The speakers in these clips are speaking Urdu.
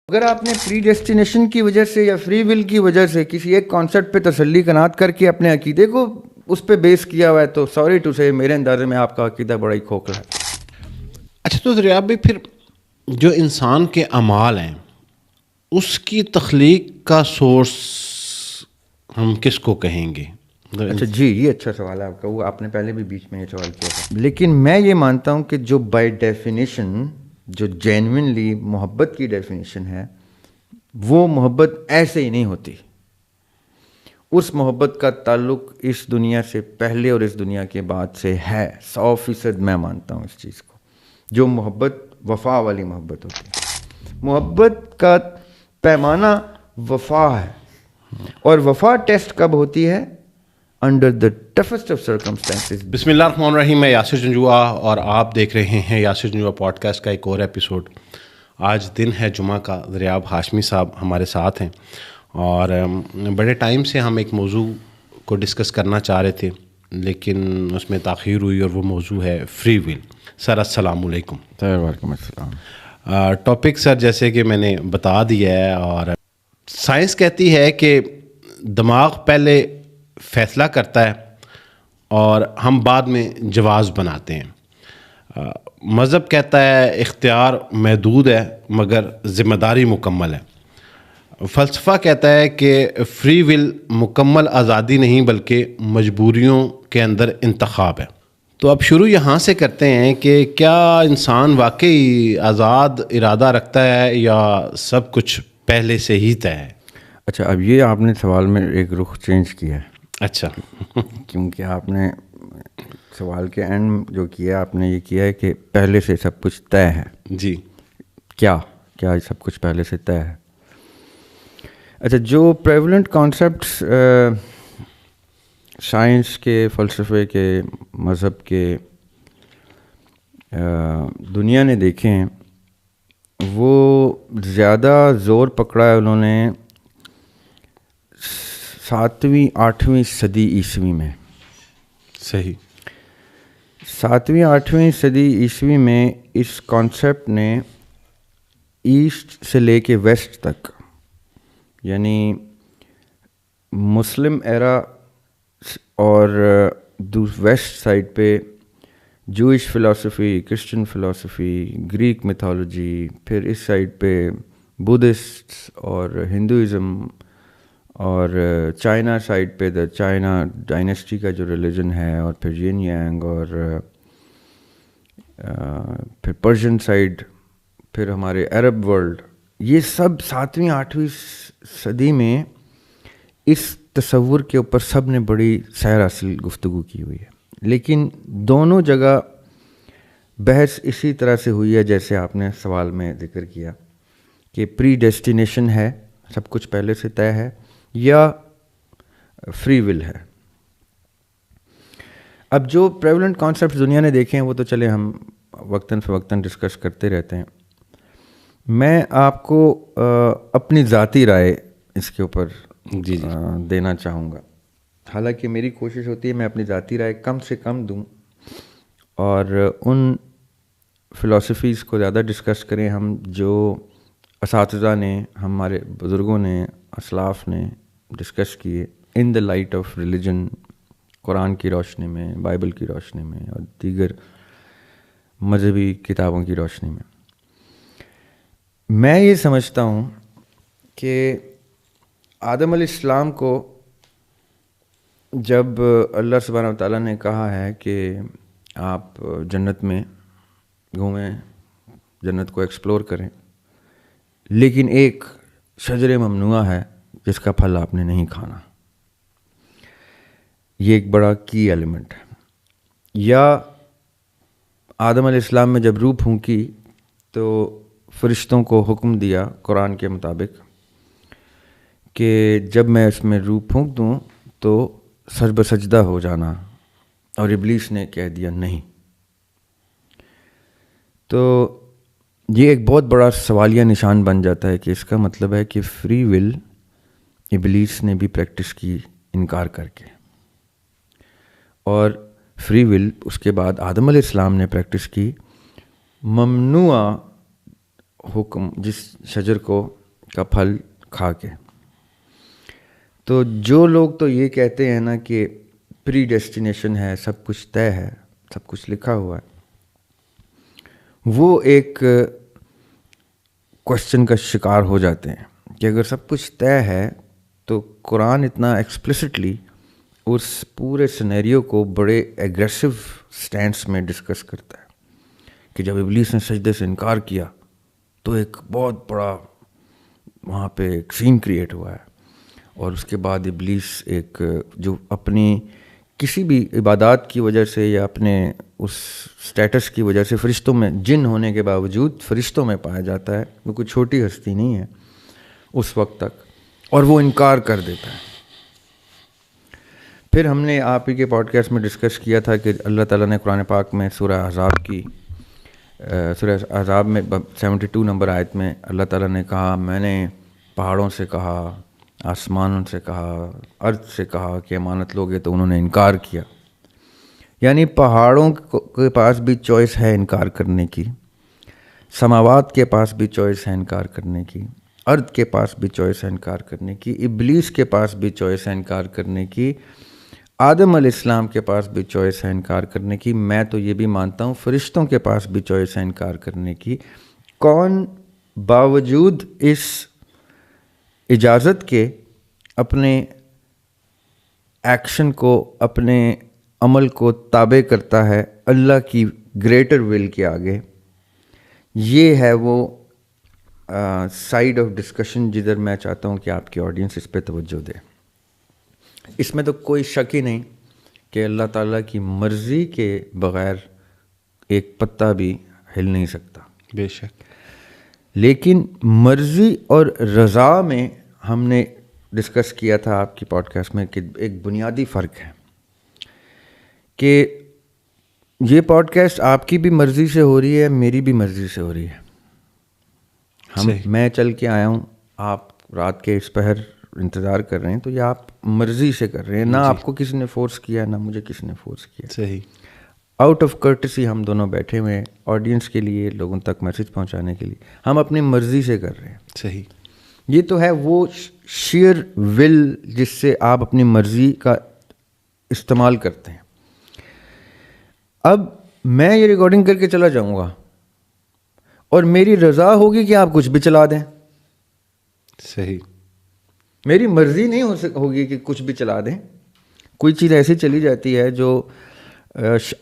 اگر آپ نے پری ڈیسٹینیشن کی وجہ سے یا فری ول کی وجہ سے کسی ایک کانسیپٹ پہ تسلی قناعت کر کے اپنے عقیدے کو اس پہ بیس کیا ہوا ہے تو سوری ٹو سے میرے اندازے میں آپ کا عقیدہ بڑا ہی کھوکھلا ہے۔ اچھا تو دریاب بھائی، پھر جو انسان کے اعمال ہیں اس کی تخلیق کا سورس ہم کس کو کہیں گے؟ اچھا جی، یہ اچھا سوال ہے آپ کا، وہ آپ نے پہلے بھی بیچ میں یہ سوال کیا تھا، لیکن میں یہ مانتا ہوں کہ جو بائی ڈیفینیشن جو جینوئنلی محبت کی ڈیفینیشن ہے وہ محبت ایسے ہی نہیں ہوتی۔ اس محبت کا تعلق اس دنیا سے پہلے اور اس دنیا کے بعد سے ہے، 100% میں مانتا ہوں اس چیز کو۔ جو محبت وفا والی محبت ہوتی ہے، محبت کا پیمانہ وفا ہے، اور وفا ٹیسٹ کب ہوتی ہے؟ Under the toughest of circumstances. بسم اللہ الرحمن الرحیم، میں یاسر جنجوعہ اور آپ دیکھ رہے ہیں یاسر جنجوعہ پوڈ کاسٹ کا ایک اور ایپیسوڈ۔ آج دن ہے جمعہ کا، دریاب ہاشمی صاحب ہمارے ساتھ ہیں اور بڑے ٹائم سے ہم ایک موضوع کو ڈسکس کرنا چاہ رہے تھے لیکن اس میں تاخیر ہوئی، اور وہ موضوع ہے فری ول۔ سر السلام علیکم۔ وعلیکم السلام۔ ٹاپک سر جیسے کہ میں نے بتا دیا ہے، اور سائنس کہتی ہے کہ دماغ پہلے فیصلہ کرتا ہے اور ہم بعد میں جواز بناتے ہیں۔ مذہب کہتا ہے اختیار محدود ہے مگر ذمہ داری مکمل ہے۔ فلسفہ کہتا ہے کہ فری ول مکمل آزادی نہیں بلکہ مجبوریوں کے اندر انتخاب ہے۔ تو اب شروع یہاں سے کرتے ہیں کہ کیا انسان واقعی آزاد ارادہ رکھتا ہے یا سب کچھ پہلے سے ہی طے ہے؟ اچھا، اب یہ آپ نے سوال میں ایک رخ چینج کیا ہے۔ اچھا کیونکہ آپ نے سوال کے اینڈ جو کیا، آپ نے یہ کیا ہے کہ پہلے سے سب کچھ طے ہے۔ جی، کیا سب کچھ پہلے سے طے ہے؟ اچھا، جو پریولنٹ کانسیپٹس سائنس کے، فلسفے کے، مذہب کے دنیا نے دیکھے ہیں، وہ زیادہ زور پکڑا ہے انہوں نے 7ویں 8ویں صدی عیسوی میں۔ صحیح۔ 7ویں 8ویں صدی عیسوی میں اس کانسیپٹ نے ایسٹ سے لے کے ویسٹ تک، یعنی مسلم ایرا اور ویسٹ سائڈ پہ Jewish philosophy, Christian philosophy, Greek mythology, پھر اس سائڈ پہ بدھسٹ اور ہندوازم، اور چائنا سائڈ پہ دا چائنا ڈائنیسٹی کا جو ریلیجن ہے، اور پھر ین یانگ، اور پھر پرشین سائڈ، پھر ہمارے عرب ورلڈ، یہ سب 7ویں 8ویں صدی میں اس تصور کے اوپر سب نے بڑی سیر حاصل گفتگو کی ہوئی ہے۔ لیکن دونوں جگہ بحث اسی طرح سے ہوئی ہے جیسے آپ نے سوال میں ذکر کیا کہ پری ڈیسٹینیشن ہے، سب کچھ پہلے سے طے ہے، یا فری ول ہے۔ اب جو پریولنٹ کانسیپٹس دنیا نے دیکھے ہیں وہ تو چلے ہم وقتاً فوقتاً ڈسکس کرتے رہتے ہیں۔ میں آپ کو اپنی ذاتی رائے اس کے اوپر دینا چاہوں گا، حالانکہ میری کوشش ہوتی ہے میں اپنی ذاتی رائے کم سے کم دوں اور ان فلاسفیز کو زیادہ ڈسکس کریں ہم جو اساتذہ نے، ہمارے بزرگوں نے، اسلاف نے ڈسکس کیے ان دا لائٹ آف ریلیجن، قرآن کی روشنی میں، بائبل کی روشنی میں، اور دیگر مذہبی کتابوں کی روشنی میں۔ میں یہ سمجھتا ہوں کہ آدم علیہ السلام کو جب اللہ سبحانہ وتعالیٰ نے کہا ہے کہ آپ جنت میں گھومیں، جنت کو ایکسپلور کریں، لیکن ایک شجر ممنوعہ ہے جس کا پھل آپ نے نہیں کھانا، یہ ایک بڑا کی ایلیمنٹ ہے۔ یا آدم علیہ السلام میں جب روح پھونکی تو فرشتوں کو حکم دیا قرآن کے مطابق کہ جب میں اس میں روح پھونک دوں تو سر بسجدہ ہو جانا، اور ابلیس نے کہہ دیا نہیں۔ تو یہ ایک بہت بڑا سوالیہ نشان بن جاتا ہے کہ اس کا مطلب ہے کہ فری ول ابلیس نے بھی پریکٹس کی انکار کر کے، اور فری ول اس کے بعد آدم علیہ السلام نے پریکٹس کی ممنوع حکم، جس شجر کو کا پھل کھا کے. تو جو لوگ تو یہ کہتے ہیں نا کہ پری ڈیسٹینیشن ہے, سب کچھ طے ہے, سب کچھ لکھا ہوا ہے, وہ ایک کوشچن کا شکار ہو جاتے ہیں کہ اگر سب کچھ طے ہے تو قرآن اتنا ایکسپلسٹلی اس پورے سینیریو کو بڑے ایگریسو سٹینس میں ڈسکس کرتا ہے کہ جب ابلیس نے سجدے سے انکار کیا تو ایک بہت بڑا وہاں پہ ایک سین کریٹ ہوا ہے, اور اس کے بعد ابلیس ایک جو اپنی کسی بھی عبادات کی وجہ سے یا اپنے اس سٹیٹس کی وجہ سے فرشتوں میں, جن ہونے کے باوجود فرشتوں میں پایا جاتا ہے, وہ کوئی چھوٹی ہستی نہیں ہے اس وقت تک, اور وہ انکار کر دیتا ہے. پھر ہم نے آپ ہی کے پوڈ کاسٹ میں ڈسکس کیا تھا کہ اللہ تعالیٰ نے قرآن پاک میں سورہ احزاب میں 72 نمبر آیت میں اللہ تعالیٰ نے کہا, میں نے پہاڑوں سے کہا, آسمانوں سے کہا, ارض سے کہا کہ امانت لوگے, تو انہوں نے انکار کیا. یعنی پہاڑوں کے پاس بھی چوائس ہے انکار کرنے کی, سماوات کے پاس بھی چوائس ہے انکار کرنے کی, ارض کے پاس بھی چوائس ہے انکار کرنے کی, ابلیس کے پاس بھی چوائس ہے انکار کرنے کی, آدم علیہ السلام کے پاس بھی چوائس ہے انکار کرنے کی. میں تو یہ بھی مانتا ہوں فرشتوں کے پاس بھی چوائس ہے انکار کرنے کی. کون باوجود اس اجازت کے اپنے ایکشن کو, اپنے عمل کو تابع کرتا ہے اللہ کی گریٹر ول کے آگے. یہ ہے وہ سائڈ آف ڈسکشن جدھر میں چاہتا ہوں کہ آپ کی آڈینس اس پہ توجہ دے. اس میں تو کوئی شک ہی نہیں کہ اللہ تعالیٰ کی مرضی کے بغیر ایک پتا بھی ہل نہیں سکتا, بے شک. لیکن مرضی اور رضا میں ہم نے ڈسکس کیا تھا آپ کی پوڈ کاسٹ میں کہ ایک بنیادی فرق ہے کہ یہ پوڈ کاسٹ آپ کی بھی مرضی سے ہو رہی ہے, میری بھی مرضی سے ہو رہی ہے. میں چل کے آیا ہوں, آپ رات کے اس پہر انتظار کر رہے ہیں, تو یہ آپ مرضی سے کر رہے ہیں, نہ آپ کو کسی نے فورس کیا, نہ مجھے کسی نے فورس کیا. صحیح. آؤٹ آف کرٹسی ہم دونوں بیٹھے ہوئے ہیں آڈینس کے لیے, لوگوں تک میسج پہنچانے کے لیے, ہم اپنی مرضی سے کر رہے ہیں. صحیح. یہ تو ہے وہ شیئر ول جس سے آپ اپنی مرضی کا استعمال کرتے ہیں. اب میں یہ ریکارڈنگ کر کے چلا جاؤں گا اور میری رضا ہوگی کہ آپ کچھ بھی چلا دیں. صحیح. میری مرضی نہیں ہوگی کہ کچھ بھی چلا دیں. کوئی چیز ایسی چلی جاتی ہے جو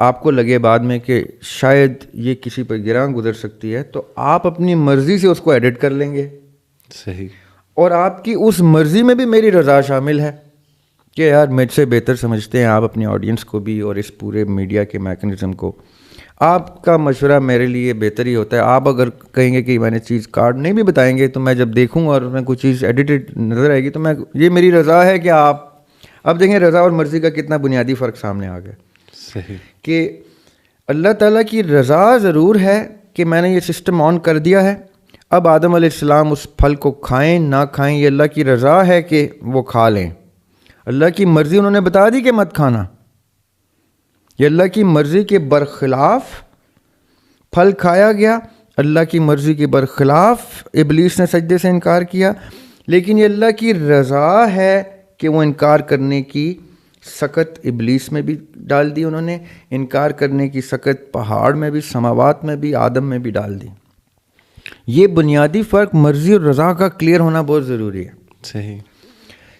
آپ کو لگے بعد میں کہ شاید یہ کسی پر گراں گزر سکتی ہے, تو آپ اپنی مرضی سے اس کو ایڈٹ کر لیں گے. صحیح. اور آپ کی اس مرضی میں بھی میری رضا شامل ہے کہ یار مجھ سے بہتر سمجھتے ہیں آپ اپنی آڈینس کو بھی اور اس پورے میڈیا کے میکنزم کو. آپ کا مشورہ میرے لیے بہتر ہی ہوتا ہے. آپ اگر کہیں گے کہ میں نے چیز کارڈ نہیں بھی بتائیں گے, تو میں جب دیکھوں اور میں کوئی چیز ایڈیٹڈ نظر آئے گی تو میں, یہ میری رضا ہے کہ آپ اب دیکھیں رضا اور مرضی کا کتنا بنیادی فرق سامنے آ گیا. صحیح. کہ اللہ تعالیٰ کی رضا ضرور ہے کہ میں نے یہ سسٹم آن کر دیا ہے, اب آدم علیہ السلام اس پھل کو کھائیں نہ کھائیں یہ اللہ کی رضا ہے کہ وہ کھا لیں. اللہ کی مرضی انہوں نے بتا دی کہ مت کھانا, یہ اللہ کی مرضی کے برخلاف پھل کھایا گیا. اللہ کی مرضی کے برخلاف ابلیس نے سجدے سے انکار کیا, لیکن یہ اللہ کی رضا ہے کہ وہ انکار کرنے کی سخت ابلیس میں بھی ڈال دی, انہوں نے انکار کرنے کی سخت پہاڑ میں بھی, سماوات میں بھی, آدم میں بھی ڈال دی. یہ بنیادی فرق مرضی اور رضا کا کلیئر ہونا بہت ضروری ہے. صحیح.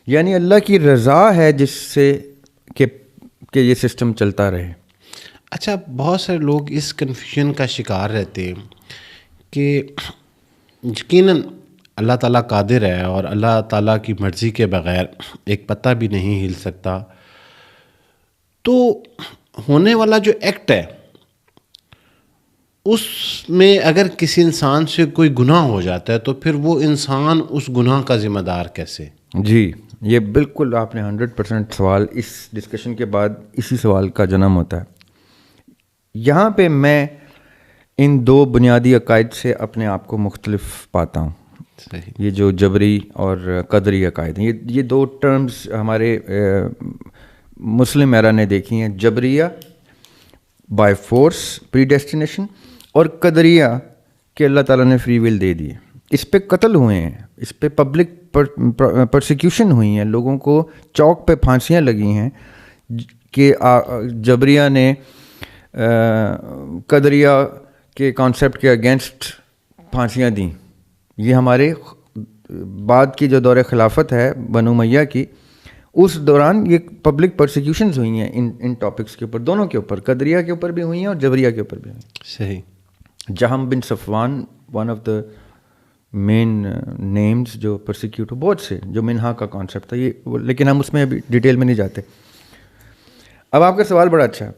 یعنی اللہ کی رضا ہے جس سے کہ یہ سسٹم چلتا رہے. اچھا, بہت سارے لوگ اس کنفیوژن کا شکار رہتے ہیں کہ یقیناً اللہ تعالیٰ قادر ہے اور اللہ تعالیٰ کی مرضی کے بغیر ایک پتا بھی نہیں ہل سکتا, تو ہونے والا جو ایکٹ ہے اس میں اگر کسی انسان سے کوئی گناہ ہو جاتا ہے تو پھر وہ انسان اس گناہ کا ذمہ دار کیسے؟ جی, یہ بالکل آپ نے 100% سوال اس ڈسکشن کے بعد اسی سوال کا جنم ہوتا ہے. یہاں پہ میں ان دو بنیادی عقائد سے اپنے آپ کو مختلف پاتا ہوں. یہ جو جبری اور قدری عقائد ہیں, یہ دو ٹرمز ہمارے مسلم ایرا نے دیکھی ہیں. Jabariya by force pre destination, اور قدریہ کہ اللہ تعالیٰ نے فری ول دے دی ہے. اس پہ قتل ہوئے ہیں, اس پہ پبلک پرسیکیوشن ہوئی ہیں, لوگوں کو چوک پہ پھانسیاں لگی ہیں کہ جبریہ نے قدریہ کے کانسیپٹ کے اگینسٹ پھانسیاں دیں. یہ ہمارے بعد کی جو دور خلافت ہے بنو امیہ کی, اس دوران یہ پبلک پرسیکیوشنز ہوئی ہیں ان ٹاپکس کے اوپر, دونوں کے اوپر, قدریہ کے اوپر بھی ہوئی ہیں اور جبریہ کے اوپر بھی ہوئی ہیں. صحیح. Jahm bin Safwan one of the main names جو پرسیکیوٹ ہو, بہت سے, جو منہا کا کانسیپٹ تھا یہ, لیکن ہم اس میں ابھی ڈیٹیل میں نہیں جاتے. اب آپ کا سوال بڑا اچھا ہے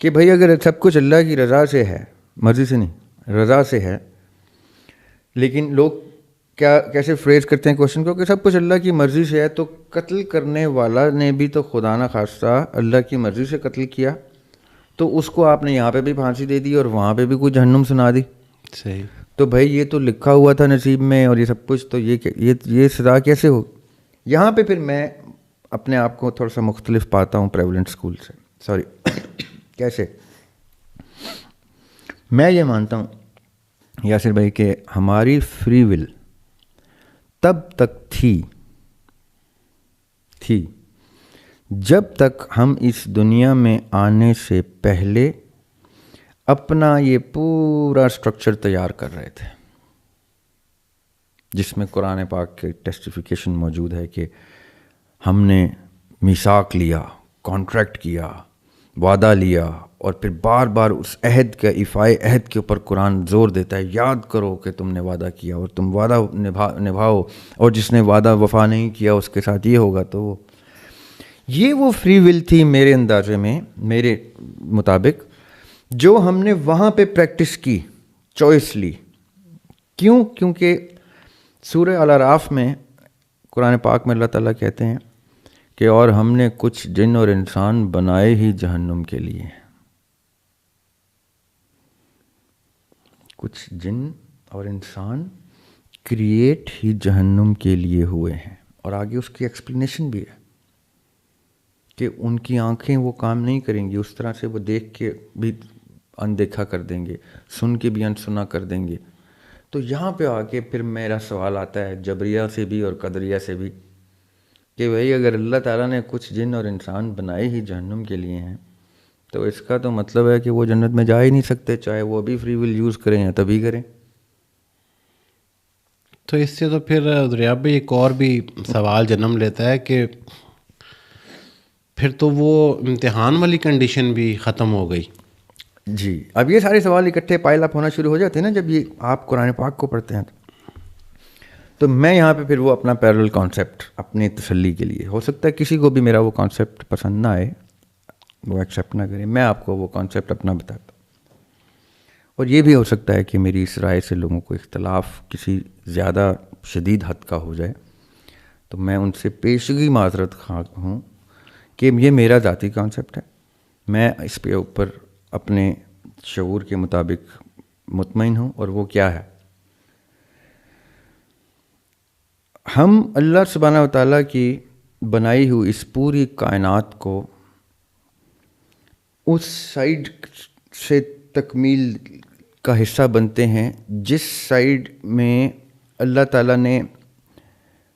کہ بھائی اگر سب کچھ اللہ کی رضا سے ہے, مرضی سے نہیں, رضا سے ہے, لیکن لوگ کیسے فریز کرتے ہیں کوشچن کو کہ سب کچھ اللہ کی مرضی سے ہے, تو قتل کرنے والا نے بھی تو خدا نہ خواستہ اللہ کی مرضی سے قتل کیا, تو اس کو آپ نے یہاں پہ بھی پھانسی دے دی اور وہاں پہ بھی کوئی جہنم سنا دی. صحیح. تو بھائی یہ تو لکھا ہوا تھا نصیب میں اور یہ سب کچھ, تو یہ سزا کیسے ہو؟ یہاں پہ پھر میں اپنے آپ کو تھوڑا سا مختلف پاتا ہوں پریولنٹ اسکول سے. سوری کیسے؟ میں یہ مانتا ہوں یاسر بھائی کہ ہماری فری ول تب تک تھی جب تک ہم اس دنیا میں آنے سے پہلے اپنا یہ پورا اسٹرکچر تیار کر رہے تھے, جس میں قرآن پاک کے ٹیسٹیفیکیشن موجود ہے کہ ہم نے میثاق لیا, کانٹریکٹ کیا, وعدہ لیا, اور پھر بار بار اس عہد کے ایفائے عہد کے اوپر قرآن زور دیتا ہے, یاد کرو کہ تم نے وعدہ کیا اور تم وعدہ نبھاؤ, اور جس نے وعدہ وفا نہیں کیا اس کے ساتھ یہ ہوگا. تو یہ وہ فری ول تھی میرے اندازے میں, میرے مطابق, جو ہم نے وہاں پہ پریکٹس کی, چوائس لی. کیوں؟ کیونکہ سورہ الاعراف میں قرآن پاک میں اللہ تعالیٰ کہتے ہیں کہ اور ہم نے کچھ جن اور انسان بنائے ہی جہنم کے لیے. کچھ جن اور انسان کریٹ ہی جہنم کے لیے ہوئے ہیں. اور آگے اس کی ایکسپلینیشن بھی ہے کہ ان کی آنکھیں وہ کام نہیں کریں گی, اس طرح سے وہ دیکھ کے بھی اندیکھا کر دیں گے, سن کے بھی انسنا کر دیں گے. تو یہاں پہ آ کے پھر میرا سوال آتا ہے جبریہ سے بھی اور قدریہ سے بھی کہ بھائی اگر اللہ تعالیٰ نے کچھ جن اور انسان بنائے ہی جہنم کے لیے ہیں, تو اس کا تو مطلب ہے کہ وہ جنت میں جا ہی نہیں سکتے, چاہے وہ بھی فری ول یوز کریں یا تبھی کریں. تو اس سے تو پھر دریاب بھائی ایک اور بھی سوال جنم لیتا ہے کہ پھر تو وہ امتحان والی کنڈیشن بھی ختم ہو گئی. جی, اب یہ سارے سوال اکٹھے پائل اپ ہونا شروع ہو جاتے ہیں نا جب یہ آپ قرآن پاک کو پڑھتے ہیں. تو میں یہاں پہ پھر وہ اپنا پیرل کانسیپٹ اپنی تسلی کے لیے, ہو سکتا ہے کسی کو بھی میرا وہ کانسیپٹ پسند نہ آئے, وہ ایکسیپٹ نہ کرے, میں آپ کو وہ کانسیپٹ اپنا بتاتا ہوں. اور یہ بھی ہو سکتا ہے کہ میری اس رائے سے لوگوں کو اختلاف کسی زیادہ شدید حد کا ہو جائے, تو میں ان سے پیشگی معذرت خواہ ہوں کہ یہ میرا ذاتی کانسیپٹ ہے, میں اس پہ اوپر اپنے شعور کے مطابق مطمئن ہوں. اور وہ کیا ہے؟ ہم اللہ سبحانہ و تعالیٰ کی بنائی ہوئی اس پوری کائنات کو اس سائیڈ سے تکمیل کا حصہ بنتے ہیں جس سائیڈ میں اللہ تعالیٰ نے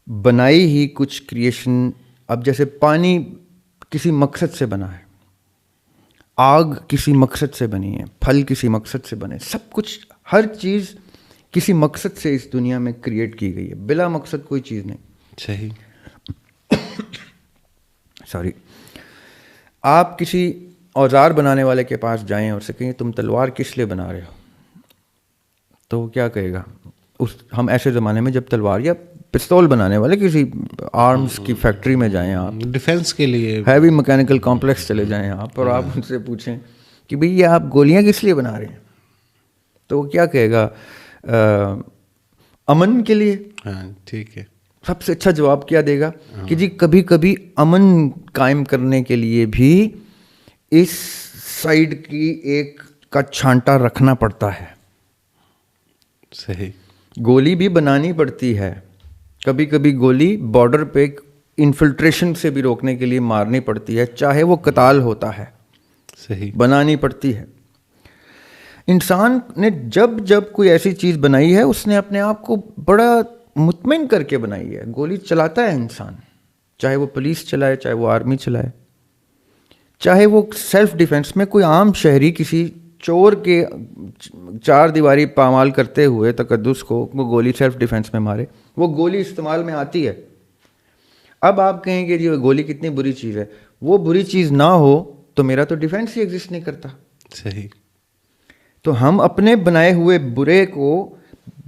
بنائی ہی کچھ کریشن. اب جیسے پانی کسی مقصد سے بنا ہے, آگ کسی مقصد سے بنی ہے, پھل کسی مقصد سے بنے, سب کچھ ہر چیز کسی مقصد سے اس دنیا میں کریٹ کی گئی ہے, بلا مقصد کوئی چیز نہیں. صحیح. سوری, آپ کسی اوزار بنانے والے کے پاس جائیں اور سے کہیں تم تلوار کس لیے بنا رہے ہو, تو وہ کیا کہے گا؟ ہم ایسے زمانے میں جب تلوار یا پستول بنانے والے کسی آرمز کی فیکٹری میں جائیں, آپ ڈیفینس کے لیے ہیوی میکینیکل کمپلیکس چلے جائیں آپ, اور آپ ان سے پوچھیں کہ بھئی یہ آپ گولیاں کس لیے بنا رہے ہیں, تو وہ کیا کہے گا؟ امن کے لیے. ہاں ٹھیک ہے. سب سے اچھا جواب کیا دے گا کہ جی کبھی کبھی امن قائم کرنے کے لیے بھی اس سائیڈ کی ایک کا چھانٹا رکھنا پڑتا ہے. صحیح. گولی بھی بنانی پڑتی ہے, کبھی کبھی گولی بارڈر پہ انفلٹریشن سے بھی روکنے کے لیے مارنی پڑتی ہے, چاہے وہ قتال ہوتا ہے. صحیح. بنانی پڑتی ہے. انسان نے جب جب کوئی ایسی چیز بنائی ہے اس نے اپنے آپ کو بڑا مطمئن کر کے بنائی ہے. گولی چلاتا ہے انسان, چاہے وہ پولیس چلائے, چاہے وہ آرمی چلائے, چاہے وہ سیلف ڈیفenس میں کوئی عام شہری کسی چور کے چار دیواری پامال کرتے ہوئے تقدس کو وہ گولی سیلف ڈیفenس میں مارے, وہ گولی استعمال میں آتی ہے. اب آپ کہیں کہ جی وہ گولی کتنی بری چیز ہے, وہ بری چیز نہ ہو تو میرا تو ڈیفنس ہی ایگزسٹ نہیں کرتا. صحیح. تو ہم اپنے بنائے ہوئے برے کو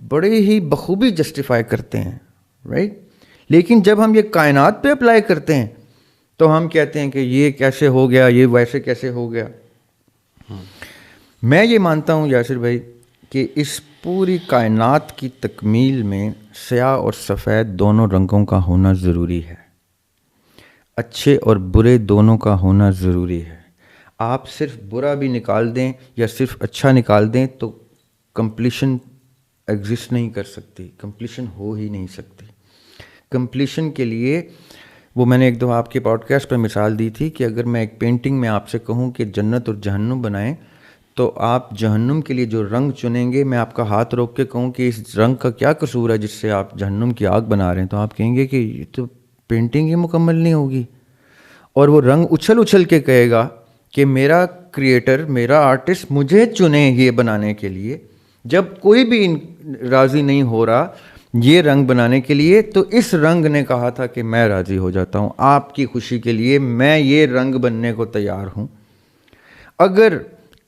بڑے ہی بخوبی جسٹیفائی کرتے ہیں, رائٹ. لیکن جب ہم یہ کائنات پہ اپلائی کرتے ہیں تو ہم کہتے ہیں کہ یہ کیسے ہو گیا, یہ ویسے کیسے ہو گیا. میں یہ مانتا ہوں یاسر بھائی کہ اس پوری کائنات کی تکمیل میں سیاہ اور سفید دونوں رنگوں کا ہونا ضروری ہے, اچھے اور برے دونوں کا ہونا ضروری ہے. آپ صرف برا بھی نکال دیں یا صرف اچھا نکال دیں تو کمپلیشن ایگزسٹ نہیں کر سکتی, کمپلیشن ہو ہی نہیں سکتی. کمپلیشن کے لیے وہ میں نے ایک دو آپ کے پوڈ کاسٹ پہ مثال دی تھی کہ اگر میں ایک پینٹنگ میں آپ سے کہوں کہ جنت اور جہنم بنائیں تو آپ جہنم کے لیے جو رنگ چنیں گے, میں آپ کا ہاتھ روک کے کہوں کہ اس رنگ کا کیا قصور ہے جس سے آپ جہنم کی آگ بنا رہے ہیں, تو آپ کہیں گے کہ یہ تو پینٹنگ ہی مکمل نہیں ہوگی. اور وہ رنگ اچھل اچھل کے کہے گا کہ میرا کریٹر, میرا آرٹسٹ مجھے چنے یہ بنانے کے لیے. جب کوئی بھی راضی نہیں ہو رہا یہ رنگ بنانے کے لیے, تو اس رنگ نے کہا تھا کہ میں راضی ہو جاتا ہوں آپ کی خوشی کے لیے, میں یہ رنگ بننے کو تیار ہوں. اگر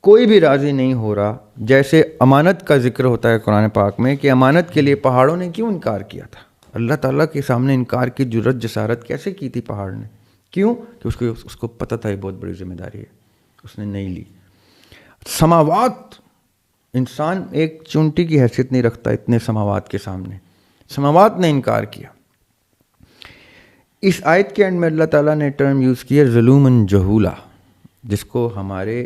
کوئی بھی راضی نہیں ہو رہا, جیسے امانت کا ذکر ہوتا ہے قرآن پاک میں کہ امانت کے لیے پہاڑوں نے کیوں انکار کیا تھا, اللہ تعالیٰ کے سامنے انکار کی جرت جسارت کیسے کی تھی پہاڑ نے, کیوں کہ اس کو پتہ تھا یہ بہت بڑی ذمہ داری ہے, اس نے نہیں لی. سماوات, انسان ایک چونٹی کی حیثیت نہیں رکھتا اتنے سماوات کے سامنے, سماوات نے انکار کیا. اس آیت کے اینڈ میں اللہ تعالیٰ نے ٹرم یوز کیا ظلومن جہولا, جس کو ہمارے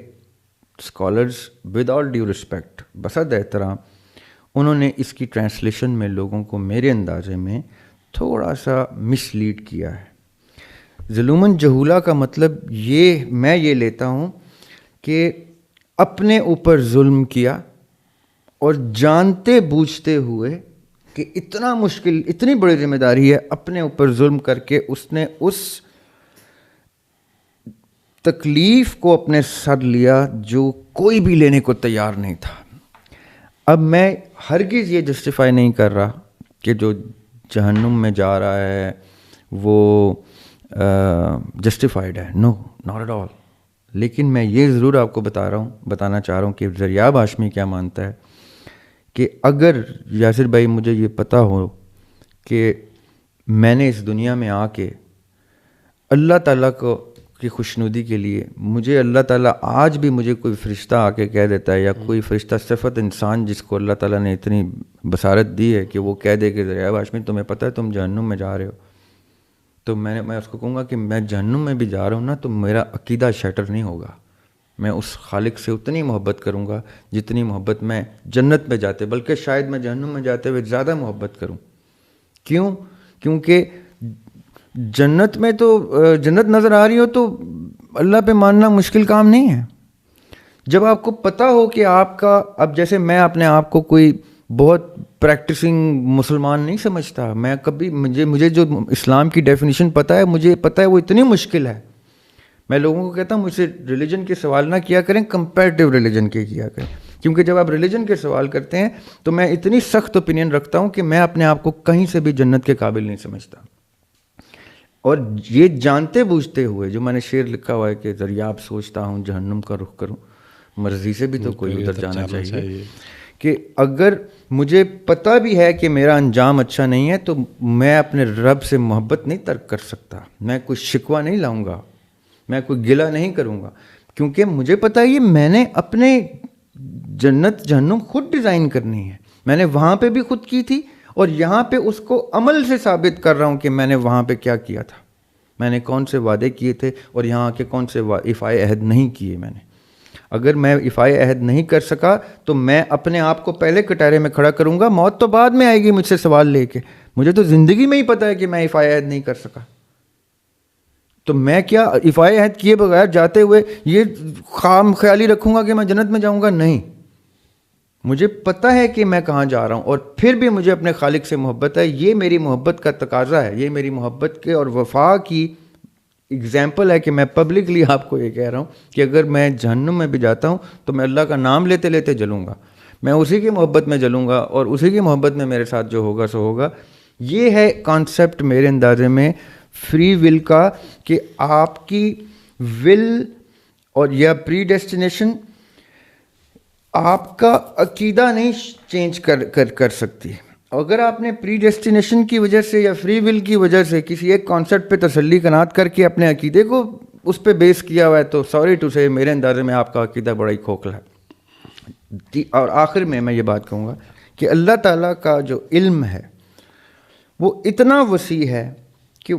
scholars with all due respect بصد احترام انہوں نے اس کی ٹرانسلیشن میں لوگوں کو میرے اندازے میں تھوڑا سا مس لیڈ کیا ہے. ظلومن جہولا کا مطلب میں یہ لیتا ہوں کہ اپنے اوپر ظلم کیا اور جانتے بوجھتے ہوئے کہ اتنا مشکل, اتنی بڑی ذمہ داری ہے, اپنے اوپر ظلم کر کے اس نے اس تکلیف کو اپنے سر لیا جو کوئی بھی لینے کو تیار نہیں تھا. اب میں ہرگز یہ جسٹیفائی نہیں کر رہا کہ جو جہنم میں جا رہا ہے وہ جسٹیفائڈ ہے, نو ناٹ ایٹ آل. لیکن میں یہ ضرور آپ کو بتانا چاہ رہا ہوں کہ ذریعہ ہاشمی کیا مانتا ہے کہ اگر یاسر بھائی مجھے یہ پتہ ہو کہ میں نے اس دنیا میں آ کے اللہ تعالیٰ کی خوشنودی کے لیے, مجھے اللہ تعالیٰ آج بھی مجھے کوئی فرشتہ آ کے کہہ دیتا ہے یا کوئی فرشتہ صفت انسان جس کو اللہ تعالیٰ نے اتنی بصارت دی ہے کہ وہ کہہ دے کہ ذریعہ ہاشمی تمہیں پتہ ہے تم جہنم میں جا رہے ہو, تو میں اس کو کہوں گا کہ میں جہنم میں بھی جا رہا ہوں نا, تو میرا عقیدہ شیٹر نہیں ہوگا. میں اس خالق سے اتنی محبت کروں گا جتنی محبت میں جنت میں جاتے, بلکہ شاید میں جہنم میں جاتے ہوئے زیادہ محبت کروں. کیوں؟ کیونکہ جنت میں تو جنت نظر آ رہی ہو تو اللہ پہ ماننا مشکل کام نہیں ہے. جب آپ کو پتہ ہو کہ آپ کا, اب جیسے میں اپنے آپ کو کوئی بہت پریکٹسنگ مسلمان نہیں سمجھتا, میں کبھی مجھے جو اسلام کی ڈیفینیشن پتہ ہے, مجھے پتہ ہے وہ اتنی مشکل ہے. میں لوگوں کو کہتا ہوں مجھ سے ریلیجن کے سوال نہ کیا کریں, کمپیریٹیو ریلیجن کے کیا کریں, کیونکہ جب آپ ریلیجن کے سوال کرتے ہیں تو میں اتنی سخت اوپینین رکھتا ہوں کہ میں اپنے آپ کو کہیں سے بھی جنت کے قابل نہیں سمجھتا. اور یہ جانتے بوجھتے ہوئے, جو میں نے شعر لکھا ہوا ہے کہ ذریعہ سوچتا ہوں جہنم کا رخ کروں, مرضی سے بھی تو کوئی ادھر جانا چاہیے. کہ اگر مجھے پتہ بھی ہے کہ میرا انجام اچھا نہیں ہے تو میں اپنے رب سے محبت نہیں ترک کر سکتا, میں کوئی شکوہ نہیں لاؤں گا, میں کوئی گلہ نہیں کروں گا, کیونکہ مجھے پتہ ہے یہ میں نے اپنے جنت جہنم خود ڈیزائن کرنی ہے. میں نے وہاں پہ بھی خود کی تھی اور یہاں پہ اس کو عمل سے ثابت کر رہا ہوں کہ میں نے وہاں پہ کیا کیا تھا, میں نے کون سے وعدے کیے تھے اور یہاں کے کون سے ایفائے عہد نہیں کیے. میں نے اگر میں ایفائے عہد نہیں کر سکا تو میں اپنے آپ کو پہلے کٹہرے میں کھڑا کروں گا, موت تو بعد میں آئے گی مجھ سے سوال لے کے. مجھے تو زندگی میں ہی پتہ ہے کہ میں ایفائے عہد نہیں کر سکا, تو میں کیا ایفائے عہد کیے بغیر جاتے ہوئے یہ خام خیالی رکھوں گا کہ میں جنت میں جاؤں گا؟ نہیں, مجھے پتہ ہے کہ میں کہاں جا رہا ہوں، اور پھر بھی مجھے اپنے خالق سے محبت ہے. یہ میری محبت کا تقاضا ہے، یہ میری محبت کے اور وفا کی اگزامپل ہے کہ میں پبلکلی آپ کو یہ کہہ رہا ہوں کہ اگر میں جہنم میں بھی جاتا ہوں تو میں اللہ کا نام لیتے لیتے جلوں گا، میں اسی کی محبت میں جلوں گا، اور اسی کی محبت میں میرے ساتھ جو ہوگا سو ہوگا. یہ ہے کانسیپٹ میرے اندازے میں فری ول کا، کہ آپ کی ول اور یا پری ڈیسٹینیشن آپ کا عقیدہ نہیں چینج کر سکتی. اگر آپ نے پری ڈیسٹینیشن کی وجہ سے یا فری ول کی وجہ سے کسی ایک کانسیپٹ پہ تسلی قناعت کر کے اپنے عقیدے کو اس پہ بیس کیا ہوا ہے تو سوری ٹو سے میرے اندازے میں آپ کا عقیدہ بڑا ہی کھوکھلا ہے. اور آخر میں یہ بات کہوں گا کہ اللہ تعالیٰ کا جو علم ہے وہ اتنا وسیع ہے کہ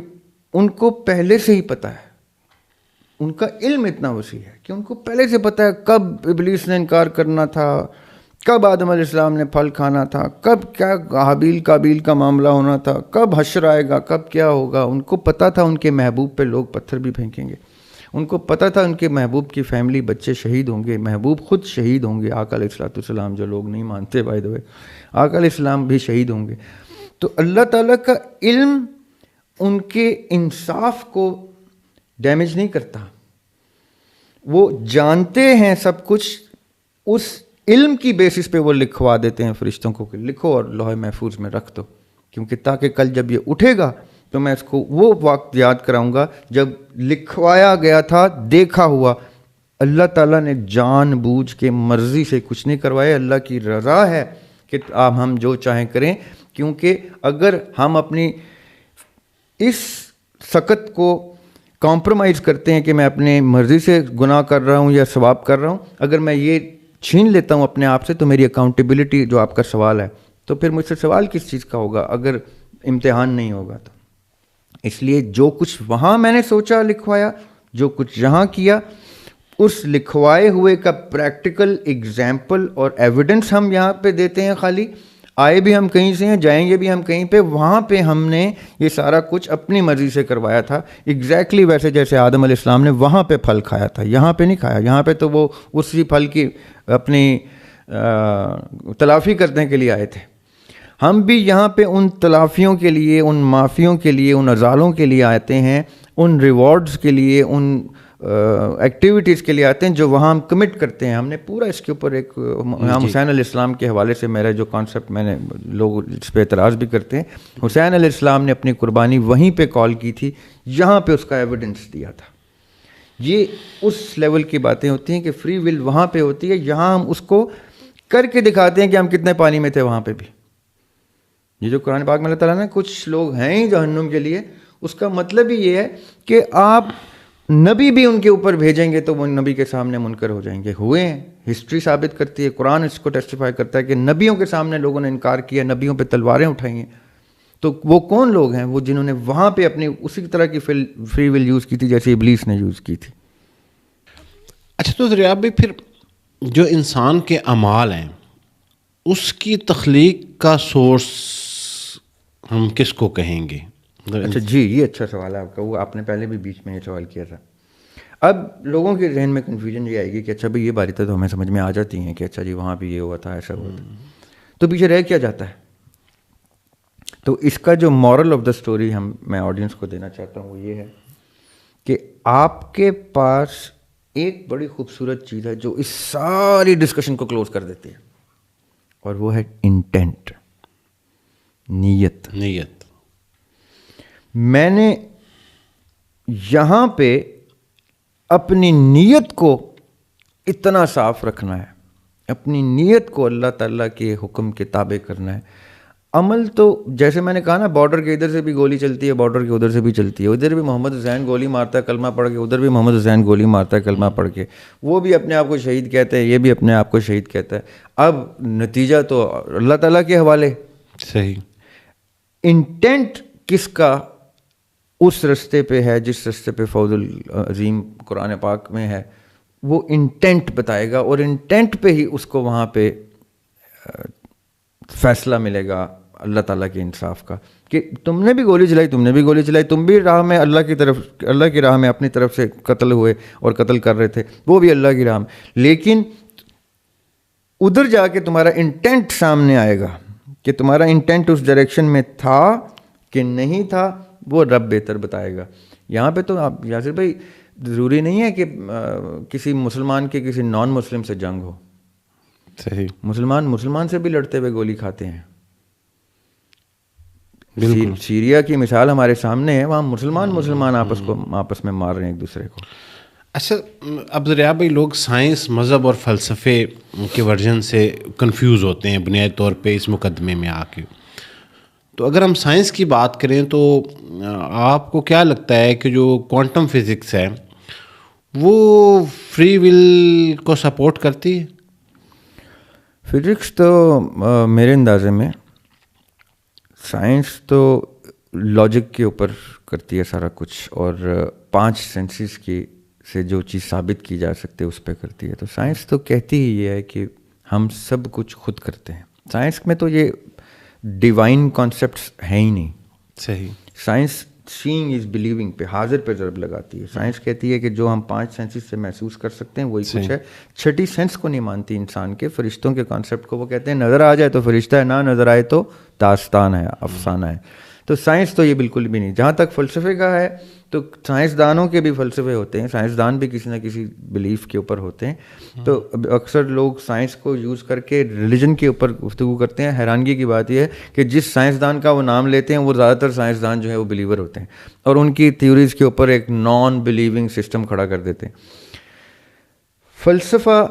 ان کو پہلے سے ہی پتہ ہے، ان کا علم اتنا وسیع ہے کہ ان کو پہلے سے پتہ ہے کب ابلیس نے انکار کرنا تھا، کب آدم علیہ السلام نے پھل کھانا تھا، کب کیا حابیل قابیل کا معاملہ ہونا تھا، کب حشر آئے گا، کب کیا ہوگا. ان کو پتہ تھا ان کے محبوب پہ لوگ پتھر بھی پھینکیں گے، ان کو پتہ تھا ان کے محبوب کی فیملی بچے شہید ہوں گے، محبوب خود شہید ہوں گے، آقا علیہ السلام جو لوگ نہیں مانتے بائی دا وے، آقا علیہ السلام بھی شہید ہوں گے. تو اللہ تعالیٰ کا علم ان کے انصاف کو ڈیمیج نہیں کرتا. وہ جانتے ہیں سب کچھ، اس علم کی بیسس پہ وہ لکھوا دیتے ہیں فرشتوں کو کہ لکھو اور لوح محفوظ میں رکھ دو، کیونکہ تاکہ کل جب یہ اٹھے گا تو میں اس کو وہ وقت یاد کراؤں گا جب لکھوایا گیا تھا، دیکھا ہوا. اللہ تعالیٰ نے جان بوجھ کے مرضی سے کچھ نہیں کروایا، اللہ کی رضا ہے کہ آپ ہم جو چاہیں کریں. کیونکہ اگر ہم اپنی اس سقط کو کمپرومائز کرتے ہیں کہ میں اپنے مرضی سے گناہ کر رہا ہوں یا ثواب کر رہا ہوں، اگر میں یہ چھین لیتا ہوں اپنے آپ سے تو میری اکاؤنٹیبلٹی جو آپ کا سوال ہے، تو پھر مجھ سے سوال کس چیز کا ہوگا اگر امتحان نہیں ہوگا تو. اس لیے جو کچھ وہاں میں نے سوچا لکھوایا، جو کچھ یہاں کیا، اس لکھوائے ہوئے کا پریکٹیکل ایگزامپل اور ایویڈنس ہم یہاں پہ دیتے ہیں. خالی آئے بھی ہم کہیں سے ہیں، جائیں گے بھی ہم کہیں پہ، وہاں پہ ہم نے یہ سارا کچھ اپنی مرضی سے کروایا تھا، ایگزیکٹلی ویسے جیسے آدم علیہ السلام نے وہاں پہ پھل کھایا تھا، یہاں پہ نہیں کھایا. یہاں پہ تو وہ اسی پھل کی اپنی تلافی کرنے کے لیے آئے تھے. ہم بھی یہاں پہ ان تلافیوں کے لیے، ان معافیوں کے لیے، ان ازالوں کے لیے آتے ہیں، ان ریوارڈز کے لیے، ان ایکٹیویٹیز کے لیے آتے ہیں جو وہاں ہم کمٹ کرتے ہیں. ہم نے پورا اس کے اوپر ایک امام حسین علیہ السلام کے حوالے سے میرا جو کانسیپٹ، میں نے لوگ اس پہ اعتراض بھی کرتے ہیں، حسین علیہ السلام نے اپنی قربانی وہیں پہ کال کی تھی، یہاں پہ اس کا ایویڈنس دیا تھا. یہ اس لیول کی باتیں ہوتی ہیں کہ فری ول وہاں پہ ہوتی ہے، یہاں ہم اس کو کر کے دکھاتے ہیں کہ ہم کتنے پانی میں تھے وہاں پہ بھی. یہ جو قرآن پاک میں اللہ تعالیٰ نے کچھ لوگ ہیں ہی جہنم کے لیے، اس کا مطلب ہی یہ ہے کہ آپ نبی بھی ان کے اوپر بھیجیں گے تو وہ نبی کے سامنے منکر ہو جائیں گے. ہوئے ہیں، ہسٹری ثابت کرتی ہے، قرآن اس کو ٹیسٹیفائی کرتا ہے کہ نبیوں کے سامنے لوگوں نے انکار کیا، نبیوں پہ تلواریں اٹھائی ہیں. تو وہ کون لوگ ہیں؟ وہ جنہوں نے وہاں پہ اپنی اسی طرح کی فری ول یوز کی تھی جیسے ابلیس نے یوز کی تھی. اچھا تو دریاب بھی پھر جو انسان کے اعمال ہیں اس کی تخلیق کا سورس ہم کس کو کہیں گے؟ اچھا جی، یہ اچھا سوال ہے آپ کا، وہ آپ نے پہلے بھی بیچ میں یہ سوال کیا تھا. اب لوگوں کے ذہن میں کنفیوژن یہ آئے گی کہ اچھا بھائی یہ باتیں تو ہمیں سمجھ میں آ جاتی ہیں کہ اچھا جی وہاں بھی یہ ہوا تھا، ایسا ہوا تھا، تو پیچھے رہ کیا جاتا ہے. تو اس کا جو مورل آف دا اسٹوری میں آڈینس کو دینا چاہتا ہوں وہ یہ ہے کہ آپ کے پاس ایک بڑی خوبصورت چیز ہے جو اس ساری ڈسکشن کو کلوز کر دیتی ہے، اور وہ ہے انٹینٹ، نیت. میں نے یہاں پہ اپنی نیت کو اتنا صاف رکھنا ہے، اپنی نیت کو اللہ تعالیٰ کے حکم کے تابع کرنا ہے. عمل تو جیسے میں نے کہا نا، بارڈر کے ادھر سے بھی گولی چلتی ہے، بارڈر کے ادھر سے بھی چلتی ہے، ادھر بھی محمد حسین گولی مارتا ہے کلمہ پڑھ کے، ادھر بھی محمد حسین گولی مارتا ہے کلمہ پڑھ کے، وہ بھی اپنے آپ کو شہید کہتے ہیں، یہ بھی اپنے آپ کو شہید کہتا ہے. اب نتیجہ تو اللہ تعالیٰ کے حوالے. صحیح. انٹینٹ کس کا اس رستے پہ ہے جس رستے پہ فوز العظیم قرآن پاک میں ہے، وہ انٹینٹ بتائے گا، اور انٹینٹ پہ ہی اس کو وہاں پہ فیصلہ ملے گا اللہ تعالیٰ کے انصاف کا کہ تم نے بھی گولی چلائی، تم نے بھی گولی چلائی، تم بھی راہ میں اللہ کی راہ میں اپنی طرف سے قتل ہوئے اور قتل کر رہے تھے، وہ بھی اللہ کی راہ میں. لیکن ادھر جا کے تمہارا انٹینٹ سامنے آئے گا کہ تمہارا انٹینٹ اس ڈائریکشن میں تھا کہ نہیں تھا، وہ رب بہتر بتائے گا. یہاں پہ تو آپ یاسر بھائی ضروری نہیں ہے کہ کسی مسلمان کے کسی نان مسلم سے جنگ ہو. صحیح. مسلمان سے بھی لڑتے ہوئے گولی کھاتے ہیں. سیریا کی مثال ہمارے سامنے ہے، وہاں مسلمان آپس میں مار رہے ہیں ایک دوسرے کو. اچھا عبدالرحاب بھائی، لوگ سائنس، مذہب اور فلسفے کے ورژن سے کنفیوز ہوتے ہیں بنیادی طور پہ اس مقدمے میں آ کے. تو اگر ہم سائنس کی بات کریں تو آپ کو کیا لگتا ہے کہ جو کوانٹم فزکس ہے وہ فری ول کو سپورٹ کرتی ہے؟ فزکس تو میرے اندازے میں، سائنس تو لاجک کے اوپر کرتی ہے سارا کچھ، اور 5 سینسز کی سے جو چیز ثابت کی جا سکتے اس پہ کرتی ہے. تو سائنس تو کہتی ہی یہ ہے کہ ہم سب کچھ خود کرتے ہیں. سائنس میں تو یہ ڈیوائن کانسیپٹس ہیں ہی نہیں. صحیح. سائنس سینگ از بلیونگ پہ حاضر پہ ضرب لگاتی ہے. سائنس کہتی ہے کہ جو ہم 5 سینسز سے محسوس کر سکتے ہیں وہی کچھ ہے. 6ٹھی سینس کو نہیں مانتی انسان کے، فرشتوں کے کانسیپٹ کو. وہ کہتے ہیں نظر آ جائے تو فرشتہ ہے، نہ نظر آئے تو داستان ہے، افسانہ ہے. تو سائنس تو یہ بالکل بھی نہیں. جہاں تک فلسفے کا ہے تو سائنسدانوں کے بھی فلسفے ہوتے ہیں، سائنسدان بھی کسی نہ کسی بلیف کے اوپر ہوتے ہیں. تو اکثر لوگ سائنس کو یوز کر کے ریلیجن کے اوپر گفتگو کرتے ہیں. حیرانگی کی بات یہ ہے کہ جس سائنسدان کا وہ نام لیتے ہیں وہ زیادہ تر سائنسدان جو ہے وہ بلیور ہوتے ہیں، اور ان کی تھیوریز کے اوپر ایک نان بلیونگ سسٹم کھڑا کر دیتے ہیں. فلسفہ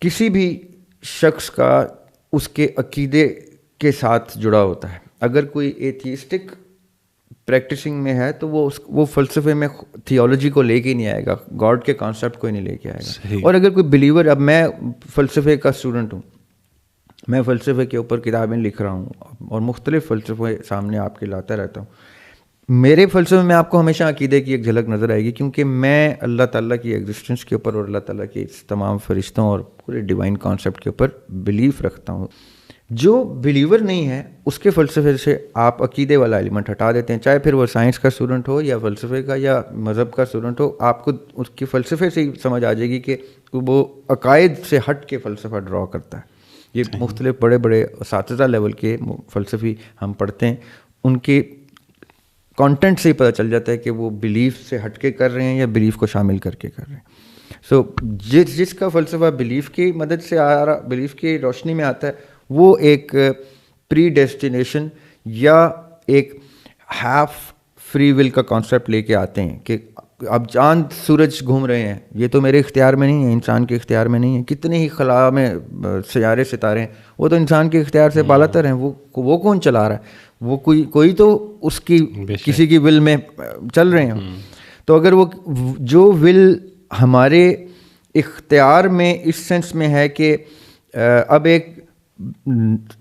کسی بھی شخص کا اس کے عقیدے کے ساتھ جڑا ہوتا ہے. اگر کوئی ایتھیسٹک پریکٹسنگ میں ہے تو وہ فلسفے میں تھیولوجی کو لے کے ہی نہیں آئے گا، گاڈ کے کانسیپٹ کو ہی نہیں لے کے آئے گا. اور اگر کوئی بلیور، اب میں فلسفے کا اسٹوڈنٹ ہوں، میں فلسفے کے اوپر کتابیں لکھ رہا ہوں اور مختلف فلسفے سامنے آپ کے لاتا رہتا ہوں. میرے فلسفے میں آپ کو ہمیشہ عقیدے کی ایک جھلک نظر آئے گی، کیونکہ میں اللہ تعالیٰ کی ایگزسٹنس کے اوپر اور اللہ تعالیٰ کے تمام فرشتوں اور پورے ڈیوائن کانسیپٹ کے اوپر بلیف رکھتا ہوں. جو بلیور نہیں ہے اس کے فلسفے سے آپ عقیدے والا ایلیمنٹ ہٹا دیتے ہیں، چاہے پھر وہ سائنس کا اسٹوڈنٹ ہو یا فلسفے کا یا مذہب کا اسٹوڈنٹ ہو. آپ کو اس کے فلسفے سے ہی سمجھ آ جائے گی کہ وہ عقائد سے ہٹ کے فلسفہ ڈرا کرتا ہے. یہ مختلف بڑے بڑے اساتذہ لیول کے فلسفی ہم پڑھتے ہیں، ان کے کانٹینٹ سے ہی پتہ چل جاتا ہے کہ وہ بلیف سے ہٹ کے کر رہے ہیں یا بلیف کو شامل کر کے کر رہے ہیں. سو جس کا فلسفہ بلیف کی مدد سے آ رہا، بلیف کی روشنی میں آتا ہے، وہ ایک پری ڈیسٹینیشن یا ایک ہاف فری ول کا کانسیپٹ لے کے آتے ہیں کہ اب چاند سورج گھوم رہے ہیں، یہ تو میرے اختیار میں نہیں ہے، انسان کے اختیار میں نہیں ہے. کتنے ہی خلا میں سیارے ستارے ہیں، وہ تو انسان کے اختیار سے بالا تر ہیں. وہ کون چلا رہا ہے؟ وہ کوئی تو اس کی کسی کی ول میں چل رہے ہیں. تو اگر وہ جو ول ہمارے اختیار میں اس سینس میں ہے کہ اب ایک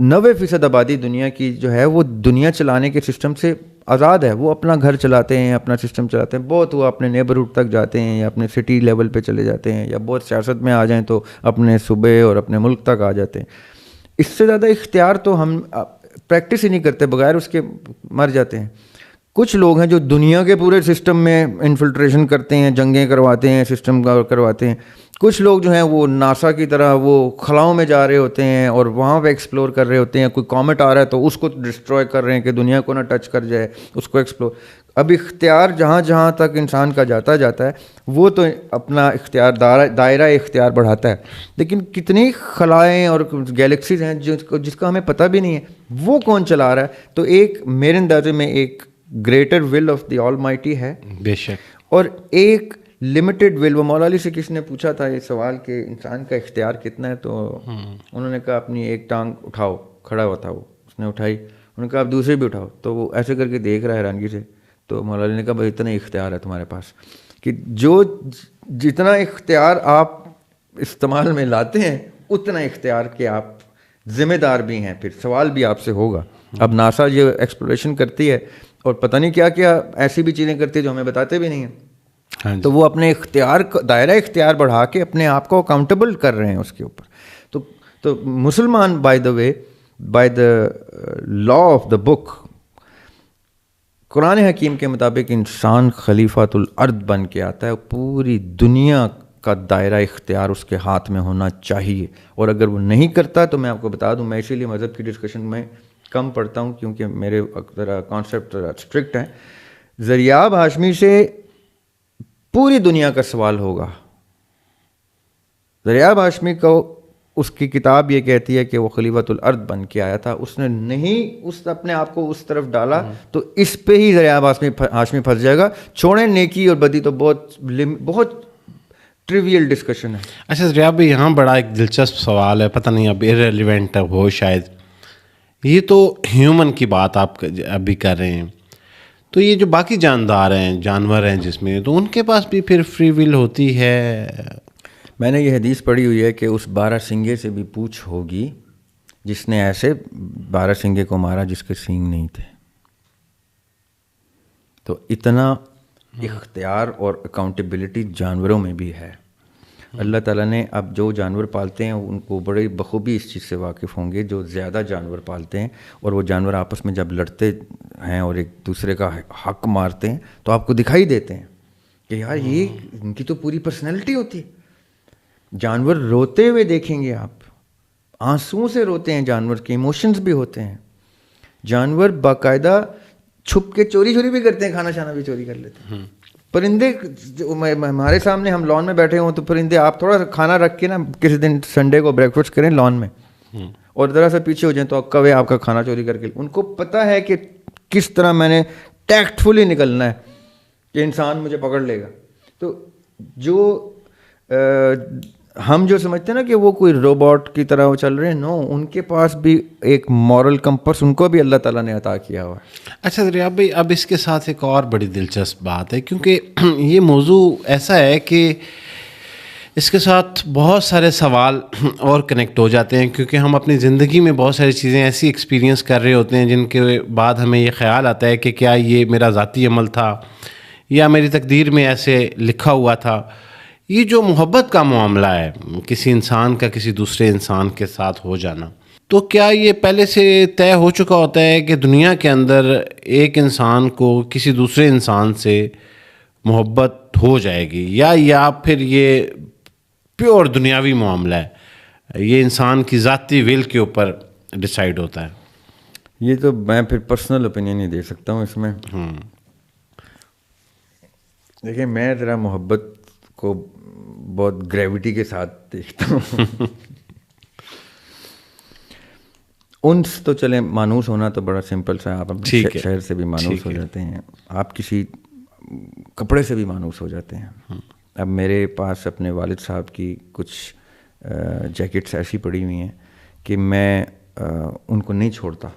90% آبادی دنیا کی جو ہے وہ دنیا چلانے کے سسٹم سے آزاد ہے، وہ اپنا گھر چلاتے ہیں، اپنا سسٹم چلاتے ہیں. بہت وہ اپنے نیبرہڈ تک جاتے ہیں یا اپنے سٹی لیول پہ چلے جاتے ہیں، یا بہت سیاست میں آ جائیں تو اپنے صوبے اور اپنے ملک تک آ جاتے ہیں. اس سے زیادہ اختیار تو ہم پریکٹس ہی نہیں کرتے، بغیر اس کے مر جاتے ہیں. کچھ لوگ ہیں جو دنیا کے پورے سسٹم میں انفلٹریشن کرتے ہیں، جنگیں کرواتے ہیں، سسٹم کرواتے ہیں. کچھ لوگ جو ہیں وہ ناسا کی طرح وہ خلاؤں میں جا رہے ہوتے ہیں اور وہاں پہ ایکسپلور کر رہے ہوتے ہیں. کوئی کامٹ آ رہا ہے تو اس کو ڈسٹروائے کر رہے ہیں کہ دنیا کو نہ ٹچ کر جائے، اس کو ایکسپلور. اب اختیار جہاں جہاں تک انسان کا جاتا ہے وہ تو اپنا اختیار دائرہ اختیار بڑھاتا ہے. لیکن کتنی خلائیں اور گیلیکسیز ہیں جس کا ہمیں پتہ بھی نہیں ہے وہ کون چلا رہا ہے. تو ایک میرے اندازے میں ایک greater will of the all mighty ہے بے شک، اور ایک لمیٹڈ ول. وہ مولا علی سے کس نے پوچھا تھا یہ سوال کہ انسان کا اختیار کتنا ہے، تو انہوں نے کہا اپنی ایک ٹانگ اٹھاؤ. کھڑا ہوا تھا وہ، اس نے اٹھائی. انہوں نے کہا اب دوسری بھی اٹھاؤ. تو وہ ایسے کر کے دیکھ رہا ہے حیرانگی سے. تو مولا علی نے کہا بھائی اتنا اختیار ہے تمہارے پاس کہ جتنا اختیار آپ استعمال میں لاتے ہیں اتنا اختیار کہ آپ ذمہ دار بھی ہیں، پھر سوال بھی آپ سے ہوگا. اب ناسا یہ ایکسپلوریشن کرتی ہے اور پتہ نہیں کیا کیا ایسی بھی چیزیں کرتی ہے جو ہمیں بتاتے بھی نہیں ہیں. تو وہ اپنے اختیار دائرہ اختیار بڑھا کے اپنے آپ کو اکاؤنٹیبل کر رہے ہیں اس کے اوپر. تو مسلمان by the way, by the law of the book, قرآن حکیم کے مطابق انسان خلیفۃ الارض بن کے آتا ہے، پوری دنیا کا دائرہ اختیار اس کے ہاتھ میں ہونا چاہیے، اور اگر وہ نہیں کرتا تو میں آپ کو بتا دوں، میں اسی لیے مذہب کی ڈسکشن میں کم پڑھتا ہوں کیونکہ میرے ذرا کانسیپٹ اسٹرکٹ ہیں. ذریعہ ہاشمی سے پوری دنیا کا سوال ہوگا. ذریعہ ہاشمی کو اس کی کتاب یہ کہتی ہے کہ وہ خلیفۃ الارض بن کے آیا تھا، اس نے نہیں اپنے آپ کو اس طرف ڈالا تو اس پہ ہی ذریعہ ہاشمی پھنس جائے گا. چھوڑیں نیکی اور بدی تو بہت ٹریویل ڈسکشن ہے. اچھا ذریعہ بھائی، یہاں بڑا ایک دلچسپ سوال ہے، پتہ نہیں اب ارریلیونٹ ہو شاید. یہ تو ہیومن کی بات آپ ابھی کر رہے ہیں، تو یہ جو باقی جاندار ہیں، جانور ہیں جس میں، تو ان کے پاس بھی پھر فری ول ہوتی ہے؟ میں نے یہ حدیث پڑھی ہوئی ہے کہ اس 12 سنگے سے بھی پوچھ ہوگی جس نے ایسے 12 سنگے کو مارا جس کے سینگ نہیں تھے. تو اتنا اختیار اور اکاؤنٹیبلٹی جانوروں میں بھی ہے. اللہ تعالیٰ نے اب جو جانور پالتے ہیں ان کو بڑے بخوبی اس چیز سے واقف ہوں گے جو زیادہ جانور پالتے ہیں، اور وہ جانور آپس میں جب لڑتے ہیں اور ایک دوسرے کا حق مارتے ہیں تو آپ کو دکھائی دیتے ہیں کہ یار یہ ان کی تو پوری پرسنالٹی ہوتی ہے. جانور روتے ہوئے دیکھیں گے آپ، آنسوؤں سے روتے ہیں جانور کے ایموشنز بھی ہوتے ہیں. جانور باقاعدہ چھپ کے چوری بھی کرتے ہیں، کھانا شانا بھی چوری کر لیتے ہیں. پرندے ہمارے سامنے، ہم لان میں بیٹھے ہوں تو پرندے، آپ تھوڑا سا کھانا رکھ کے نا کسی دن سنڈے کو بریک فاسٹ کریں لان میں اور ذرا سا پیچھے ہو جائیں تو کوے آپ کا کھانا چوری کر کے، ان کو پتہ ہے کہ کس طرح میں نے ٹیکٹ فلی نکلنا ہے کہ انسان مجھے پکڑ لے گا. تو جو ہم جو سمجھتے ہیں نا کہ وہ کوئی روبوٹ کی طرح وہ چل رہے ہیں، نو، ان کے پاس بھی ایک مورل کمپس ان کو بھی اللہ تعالیٰ نے عطا کیا ہوا ہے. اچھا ذریعہ بھائی، اب اس کے ساتھ ایک اور بڑی دلچسپ بات ہے، کیونکہ یہ موضوع ایسا ہے کہ اس کے ساتھ بہت سارے سوال اور کنیکٹ ہو جاتے ہیں، کیونکہ ہم اپنی زندگی میں بہت ساری چیزیں ایسی ایکسپیرینس کر رہے ہوتے ہیں جن کے بعد ہمیں یہ خیال آتا ہے کہ کیا یہ میرا ذاتی عمل تھا یا میری تقدیر میں ایسے لکھا ہوا تھا. یہ جو محبت کا معاملہ ہے، کسی انسان کا کسی دوسرے انسان کے ساتھ ہو جانا، تو کیا یہ پہلے سے طے ہو چکا ہوتا ہے کہ دنیا کے اندر ایک انسان کو کسی دوسرے انسان سے محبت ہو جائے گی، یا پھر یہ پیور دنیاوی معاملہ ہے، یہ انسان کی ذاتی ول کے اوپر ڈیسائیڈ ہوتا ہے؟ یہ تو میں پھر پرسنل اوپینین نہیں دے سکتا ہوں اس میں. دیکھیں، میں ذرا محبت کو بہت گریوٹی کے ساتھ دیکھتا ہوں. انس تو چلیں، مانوس ہونا تو بڑا سمپل سا ہے، آپ شہر سے بھی مانوس ہو جاتے ہیں، آپ کسی کپڑے سے بھی مانوس ہو جاتے ہیں. اب میرے پاس اپنے والد صاحب کی کچھ جیکٹس ایسی پڑی ہوئی ہیں کہ میں ان کو نہیں چھوڑتا،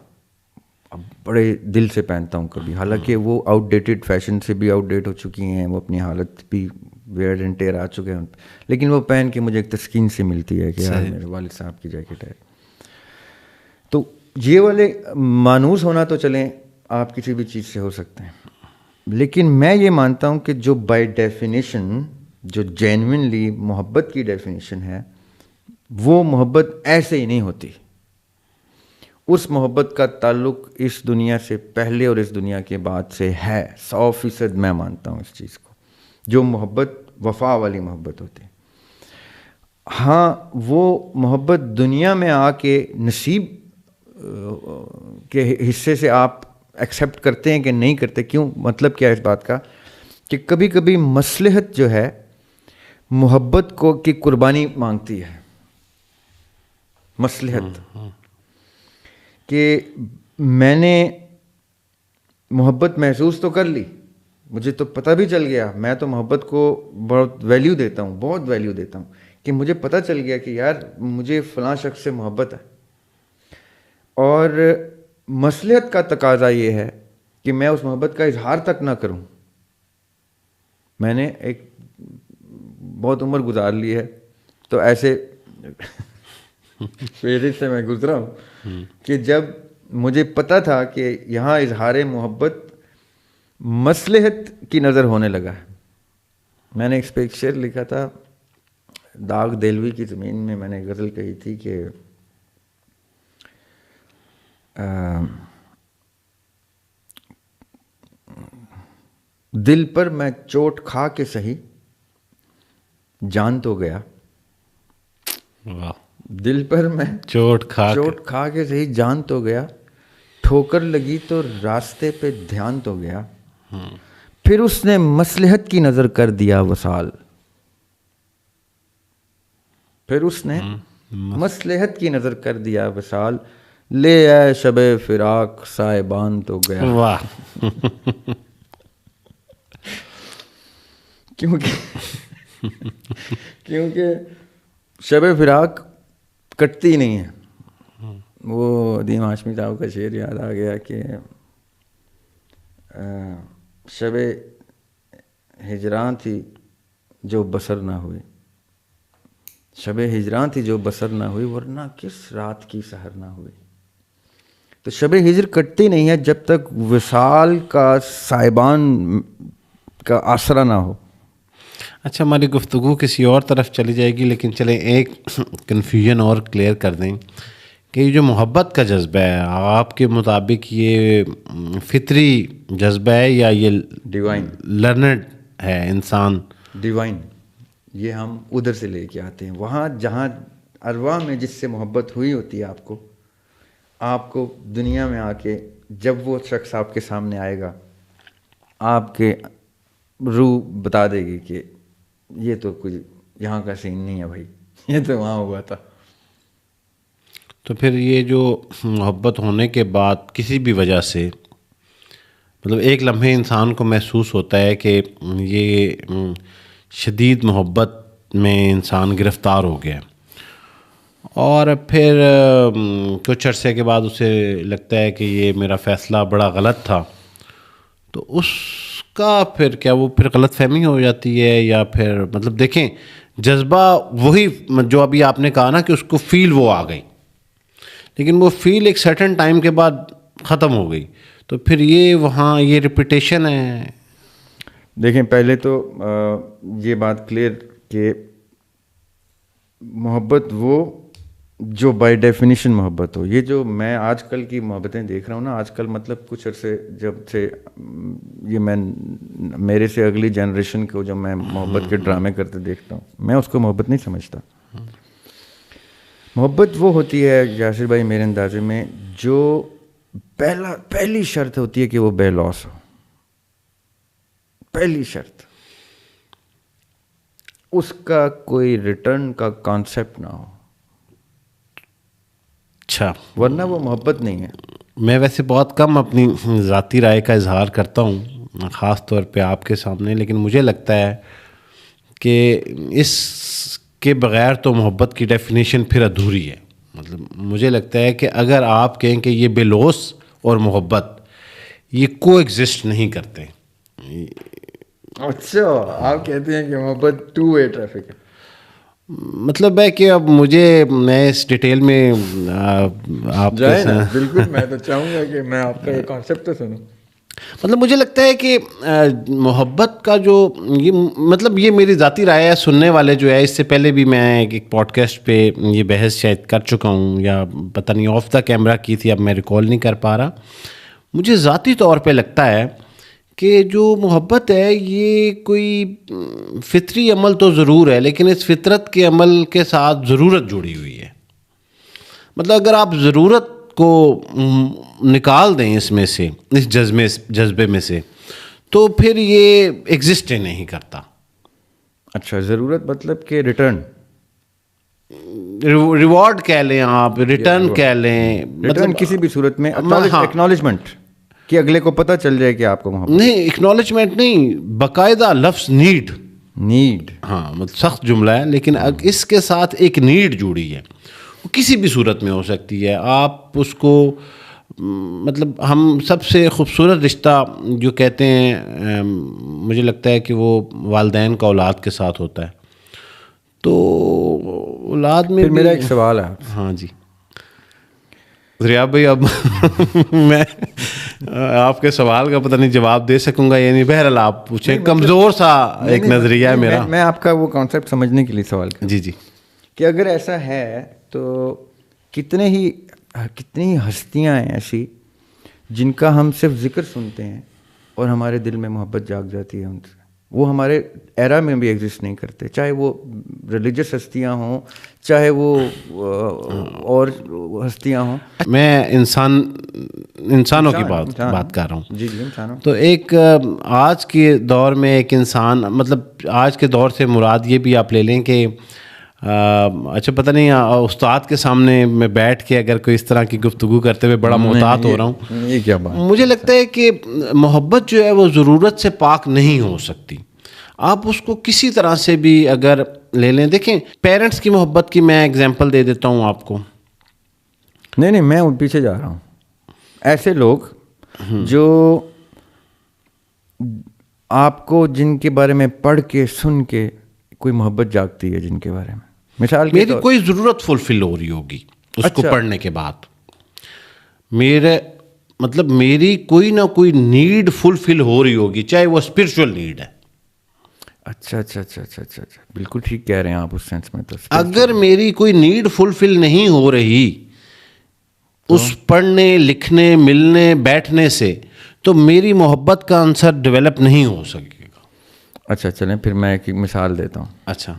اب بڑے دل سے پہنتا ہوں کبھی، حالانکہ وہ آؤٹ ڈیٹڈ، فیشن سے بھی آؤٹ ڈیٹ ہو چکی ہیں، وہ اپنی حالت بھی ویئر اینڈ ٹیئر آ چکے ہیں، لیکن وہ پہن کے مجھے ایک تسکین سے ملتی ہے کہ یار میرے والد صاحب کی جیکٹ ہے. تو یہ والے مانوس ہونا تو چلیں آپ کسی بھی چیز سے ہو سکتے ہیں، لیکن میں یہ مانتا ہوں کہ جو بائی ڈیفینیشن، جو جینوئنلی محبت کی ڈیفینیشن ہے، وہ محبت ایسے ہی نہیں ہوتی. اس محبت کا تعلق اس دنیا سے پہلے اور اس دنیا کے بعد سے ہے، 100% میں مانتا ہوں اس چیز کو. جو محبت وفا والی محبت ہوتی ہے، ہاں وہ محبت دنیا میں آ کے نصیب کے حصے سے آپ ایکسیپٹ کرتے ہیں کہ نہیں کرتے. کیوں؟ مطلب کیا ہے اس بات کا کہ کبھی کبھی مصلحت جو ہے محبت کو کی قربانی مانگتی ہے. مصلحت کہ میں نے محبت محسوس تو کر لی، مجھے تو پتہ بھی چل گیا، میں تو محبت کو بہت ویلیو دیتا ہوں، بہت ویلیو دیتا ہوں، کہ مجھے پتہ چل گیا کہ یار مجھے فلاں شخص سے محبت ہے، اور مصلحت کا تقاضا یہ ہے کہ میں اس محبت کا اظہار تک نہ کروں. میں نے ایک بہت عمر گزار لی ہے تو ایسے فیرز سے میں گزرا ہوں کہ جب مجھے پتہ تھا کہ یہاں اظہار محبت مصلحت کی نظر ہونے لگا ہے. میں نے ایک شعر لکھا تھا، داغ دہلوی کی زمین میں میں نے غزل کہی تھی کہ دل پر میں چوٹ کھا کے سہی، جان تو گیا, واہ, دل پر میں چوٹ کھا کے صحیح جان تو گیا, ٹھوکر لگی تو راستے پہ دھیان تو گیا, پھر اس نے مصلحت کی نظر کر دیا وصال, پھر اس نے مصلحت کی نظر کر دیا وصال, لے آئے شب فراق سائبان تو گیا. واہ, کیونکہ شب فراق کٹتی نہیں ہے. وہ ندیم ہاشمی صاحب کا شعر یاد آ گیا کہ شب ہجراں تھی جو بسر نہ ہوئی, شب ہجراں تھی جو بسر نہ ہوئی, ورنہ کس رات کی سحر نہ ہوئی. تو شب ہجر کٹتی نہیں ہے جب تک وصال کا سائبان کا آسرا نہ ہو. اچھا, ہماری گفتگو کسی اور طرف چلی جائے گی, لیکن چلیں ایک کنفیوژن اور کلیئر کر دیں کہ یہ جو محبت کا جذبہ ہے, آپ کے مطابق یہ فطری جذبہ ہے یا یہ ڈیوائن لرنڈ ہے انسان؟ ڈیوائن, یہ ہم ادھر سے لے کے آتے ہیں, وہاں جہاں ارواح میں جس سے محبت ہوئی ہوتی ہے آپ کو دنیا میں آ کے جب وہ شخص آپ کے سامنے آئے گا, آپ کے روح بتا دے گی کہ یہ تو کچھ یہاں کا سین نہیں ہے بھائی, یہ تو وہاں ہوا تھا. تو پھر یہ جو محبت ہونے کے بعد کسی بھی وجہ سے مطلب ایک لمحے انسان کو محسوس ہوتا ہے کہ یہ شدید محبت میں انسان گرفتار ہو گیا, اور پھر کچھ عرصے کے بعد اسے لگتا ہے کہ یہ میرا فیصلہ بڑا غلط تھا, تو اس کا پھر کیا وہ پھر غلط فہمی ہو جاتی ہے, یا پھر مطلب دیکھیں جذبہ وہی جو ابھی آپ نے کہا نا کہ اس کو فیل وہ آ گئی, لیکن وہ فیل ایک سرٹن ٹائم کے بعد ختم ہو گئی, تو پھر یہ وہاں یہ ریپیٹیشن ہے. دیکھیں پہلے تو یہ بات کلیئر کہ محبت وہ جو بائی ڈیفینیشن محبت ہو, یہ جو میں آج کل کی محبتیں دیکھ رہا ہوں نا, آج کل مطلب کچھ عرصے جب سے یہ میں میرے سے اگلی جنریشن کو جب میں محبت کے ڈرامے کرتے دیکھتا ہوں, میں اس کو محبت نہیں سمجھتا. محبت وہ ہوتی ہے یاسر بھائی میرے اندازے میں جو پہلی شرط ہوتی ہے کہ وہ بے لوس ہو, پہلی شرط, اس کا کوئی ریٹرن کا کانسیپٹ نہ ہو. اچھا, ورنہ وہ محبت نہیں ہے. میں ویسے بہت کم اپنی ذاتی رائے کا اظہار کرتا ہوں, خاص طور پہ آپ کے سامنے, لیکن مجھے لگتا ہے کہ اس کے بغیر تو محبت کی ڈیفینیشن پھر ادھوری ہے. مطلب مجھے لگتا ہے کہ اگر آپ کہیں کہ یہ بے لوس اور محبت یہ کو ایگزسٹ نہیں کرتے. اچھا, آپ کہتے ہیں کہ محبت ٹو وے ٹریفک ہے. مطلب ہے کہ اب میں اس ڈیٹیل میں آپ جائے نا, بالکل میں تو چاہوں گا کہ میں آپ کا یہ کانسیپٹ تو سنوں. مطلب مجھے لگتا ہے کہ محبت کا جو یہ مطلب یہ میری ذاتی رائے ہے, سننے والے جو ہے اس سے پہلے بھی میں ایک پوڈ کاسٹ پہ یہ بحث شاید کر چکا ہوں, یا پتہ نہیں آف دا کیمرہ کی تھی, اب میں ریکال نہیں کر پا رہا. مجھے ذاتی طور پہ لگتا ہے کہ جو محبت ہے یہ کوئی فطری عمل تو ضرور ہے, لیکن اس فطرت کے عمل کے ساتھ ضرورت جڑی ہوئی ہے. مطلب اگر آپ ضرورت کو نکال دیں اس میں سے, اس جذبے میں سے, تو پھر یہ ایگزسٹ ہی نہیں کرتا. اچھا, ضرورت مطلب کہ ریٹرن, ریوارڈ کہہ لیں آپ, ریٹرن کہہ لیں, مطلب کسی بھی صورت میں ایکنالجمنٹ کہ اگلے کو پتہ چل جائے کہ آپ کو محبت نہیں. ایکنالجمنٹ نہیں, باقاعدہ لفظ نیڈ, ہاں مطلب سخت جملہ ہے, لیکن اس کے ساتھ ایک نیڈ جڑی ہے, وہ کسی بھی صورت میں ہو سکتی ہے. آپ اس کو مطلب ہم سب سے خوبصورت رشتہ جو کہتے ہیں مجھے لگتا ہے کہ وہ والدین کا اولاد کے ساتھ ہوتا ہے. تو اولاد میں میرا ایک سوال ہے. ہاں جی ریاض بھائی, اب میں آپ کے سوال کا پتہ نہیں جواب دے سکوں گا یا نہیں, بہرحال آپ پوچھیں. کمزور سا ایک نظریہ ہے میرا. میں آپ کا وہ کانسیپٹ سمجھنے کے لیے سوال کروں. جی کہ اگر ایسا ہے تو کتنی ہستیاں ہیں ایسی جن کا ہم صرف ذکر سنتے ہیں اور ہمارے دل میں محبت جاگ جاتی ہے ان سے. وہ ہمارے ایرا میں بھی ایگزسٹ نہیں کرتے، چاہے وہ ریلیجس ہستیاں ہوں، چاہے وہ اور ہستیاں ہوں. میں انسانوں کی بات کر رہا ہوں. جی انسانوں. تو ایک آج کے دور میں ایک انسان، مطلب آج کے دور سے مراد یہ بھی آپ لے لیں کہ اچھا پتہ نہیں استاد کے سامنے میں بیٹھ کے اگر کوئی اس طرح کی گفتگو کرتے ہوئے بڑا محتاط ہو رہا ہوں. یہ کیا بات؟ مجھے لگتا ہے کہ محبت جو ہے وہ ضرورت سے پاک نہیں ہو سکتی. آپ اس کو کسی طرح سے بھی اگر لے لیں، دیکھیں پیرنٹس کی محبت کی میں اگزامپل دے دیتا ہوں آپ کو. نہیں میں پیچھے جا رہا ہوں. ایسے لوگ جو آپ کو جن کے بارے میں پڑھ کے سن کے کوئی محبت جاگتی ہے، جن کے بارے میں مثال میری کوئی ضرورت فلفل ہو رہی ہوگی اس کو پڑھنے کے بعد، میری کوئی نہ کوئی نیڈ فلفل ہو رہی ہوگی، چاہے وہ اسپرچول نیڈ ہے. اچھا بالکل ٹھیک کہہ رہے ہیں آپ اس سینس میں. تو اگر میری کوئی نیڈ فلفل نہیں ہو رہی اس پڑھنے لکھنے ملنے بیٹھنے سے، تو میری محبت کا عنصر ڈیولپ نہیں ہو سکے گا. اچھا چلیں پھر میں ایک مثال دیتا ہوں. اچھا،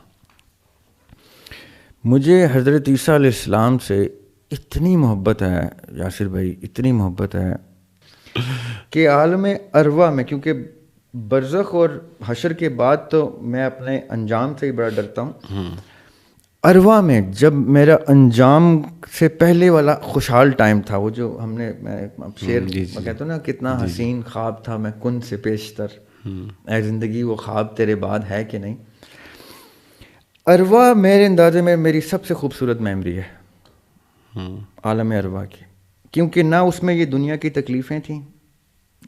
مجھے حضرت عیسیٰ علیہ السلام سے اتنی محبت ہے یاسر بھائی، اتنی محبت ہے کہ عالم ارواح میں، کیونکہ برزخ اور حشر کے بعد تو میں اپنے انجام سے ہی بڑا ڈرتا ہوں. ارواح میں جب میرا انجام سے پہلے والا خوشحال ٹائم تھا، وہ جو ہم نے، میں شعر کہتا ہوں نا، کتنا حسین خواب تھا میں کن سے پیشتر، اے زندگی وہ خواب تیرے بعد ہے کہ نہیں. ارواح میرے اندازے میں میری سب سے خوبصورت میموری ہے عالم ارواح کی، کیونکہ نہ اس میں یہ دنیا کی تکلیفیں تھیں،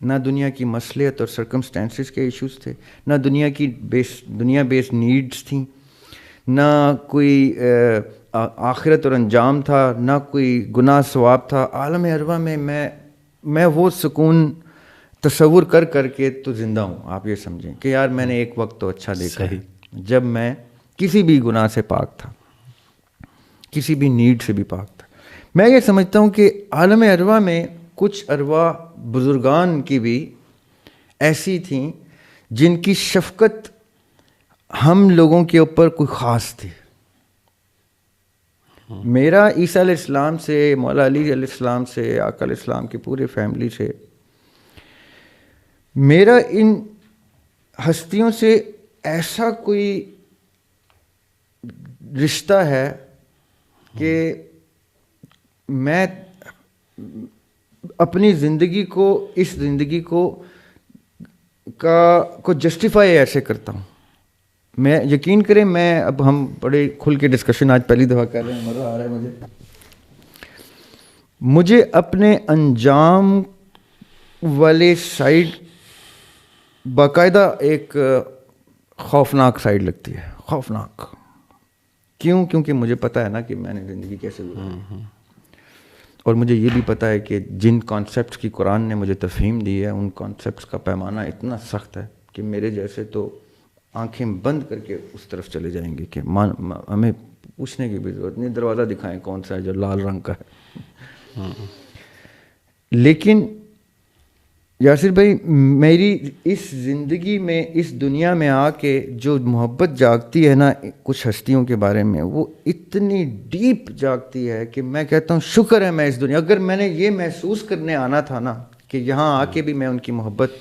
نہ دنیا کی مصلحت اور سرکمسٹانسز کے ایشوز تھے، نہ دنیا کی دنیا بیس نیڈز تھیں، نہ کوئی آخرت اور انجام تھا، نہ کوئی گناہ ثواب تھا. عالم ارواح میں میں وہ سکون تصور کر کے تو زندہ ہوں. آپ یہ سمجھیں کہ یار میں نے ایک وقت تو اچھا دیکھا ہے جب میں کسی بھی گناہ سے پاک تھا، کسی بھی نیڈ سے بھی پاک تھا. میں یہ سمجھتا ہوں کہ عالم ارواح میں کچھ ارواح بزرگان کی بھی ایسی تھیں جن کی شفقت ہم لوگوں کے اوپر کوئی خاص تھی. میرا عیسیٰ علیہ السلام سے، مولا علی علیہ السلام سے، آقا علیہ السلام کی پورے فیملی سے، میرا ان ہستیوں سے ایسا کوئی رشتہ ہے کہ میں اپنی زندگی کو، اس زندگی کو جسٹیفائی ایسے کرتا ہوں. میں یقین کریں، میں اب ہم بڑے کھل کے ڈسکشن آج پہلی دفعہ کر رہے ہیں، مزہ آ رہا ہے مجھے اپنے انجام والے سائڈ باقاعدہ ایک خوفناک سائڈ لگتی ہے. خوفناک کیوں؟ کیونکہ مجھے پتہ ہے نا کہ میں نے زندگی کیسے گزاری، اور مجھے یہ بھی پتہ ہے کہ جن کانسیپٹس کی قرآن نے مجھے تفہیم دی ہے، ان کانسیپٹس کا پیمانہ اتنا سخت ہے کہ میرے جیسے تو آنکھیں بند کر کے اس طرف چلے جائیں گے کہ ہمیں پوچھنے کی بھی ضرورت نہیں، دروازہ دکھائیں کون سا ہے جو لال رنگ کا ہے. لیکن یاسر بھائی، میری اس زندگی میں، اس دنیا میں آ کے جو محبت جاگتی ہے نا کچھ ہستیوں کے بارے میں، وہ اتنی ڈیپ جاگتی ہے کہ میں کہتا ہوں شکر ہے میں اس دنیا، اگر میں نے یہ محسوس کرنے آنا تھا نا کہ یہاں آ کے بھی میں ان کی محبت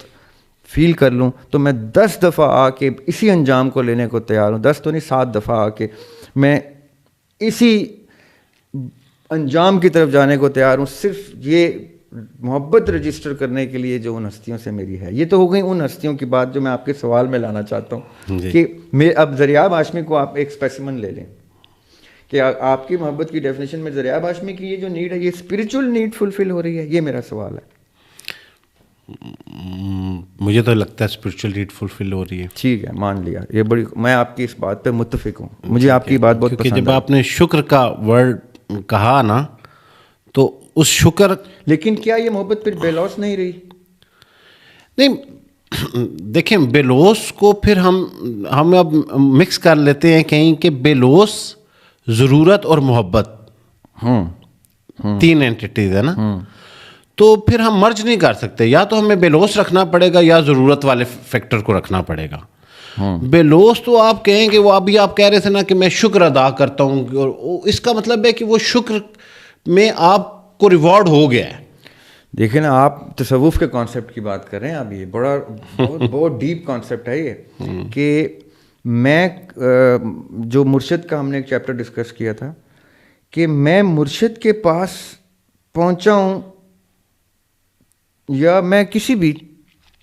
فیل کر لوں، تو میں 10 دفعہ آ کے اسی انجام کو لینے کو تیار ہوں. 10 تو نہیں، 7 دفعہ آ کے میں اسی انجام کی طرف جانے کو تیار ہوں، صرف یہ محبت رجسٹر کرنے کے لیے جو ان ہستیوں سے میری ہے. یہ تو ہو گئی ان ہستیوں کی بات جو میں آپ کے سوال میں لانا چاہتا ہوں کہ اب ذریعہ ہاشمی کو آپ ایک اسپیسیمن لے لیں کہ آپ کی محبت کی ڈیفینیشن میں ذریعہ ہاشمی کی یہ جو نیڈ ہے، یہ اسپریچول نیڈ فلفل ہو رہی ہے؟ یہ میرا سوال ہے. مجھے تو لگتا ہے اسپریچول نیڈ فلفل ہو رہی ہے. ٹھیک ہے، مان لیا، یہ بڑی، میں آپ کی اس بات پہ متفق ہوں. مجھے آپ کی بات بہت پسند ہے. جب آپ نے شکر کا ورڈ کہا نا، تو اس شکر، لیکن کیا یہ محبت پھر بے لوس نہیں رہی؟ نہیں، دیکھیں بے لوس کو پھر ہم اب مکس کر لیتے ہیں کہیں کہ بے لوس، ضرورت اور محبت 3 اینٹیٹیز ہے نا. تو پھر ہم مرج نہیں کر سکتے، یا تو ہمیں بے لوس رکھنا پڑے گا یا ضرورت والے فیکٹر کو رکھنا پڑے گا. بے لوث تو آپ کہیں کہ وہ ابھی آپ کہہ رہے تھے نا کہ میں شکر ادا کرتا ہوں, اور اس کا مطلب ہے کہ وہ شکر میں آپ کو ریوارڈ ہو گیا ہے. دیکھیں نا, آپ تصوف کے کانسیپٹ کی بات کر رہے ہیں. اب یہ بہت ڈیپ کانسیپٹ ہے یہ, کہ میں جو مرشد کا ہم نے ایک چیپٹر ڈسکس کیا تھا کہ میں مرشد کے پاس پہنچا ہوں یا میں کسی بھی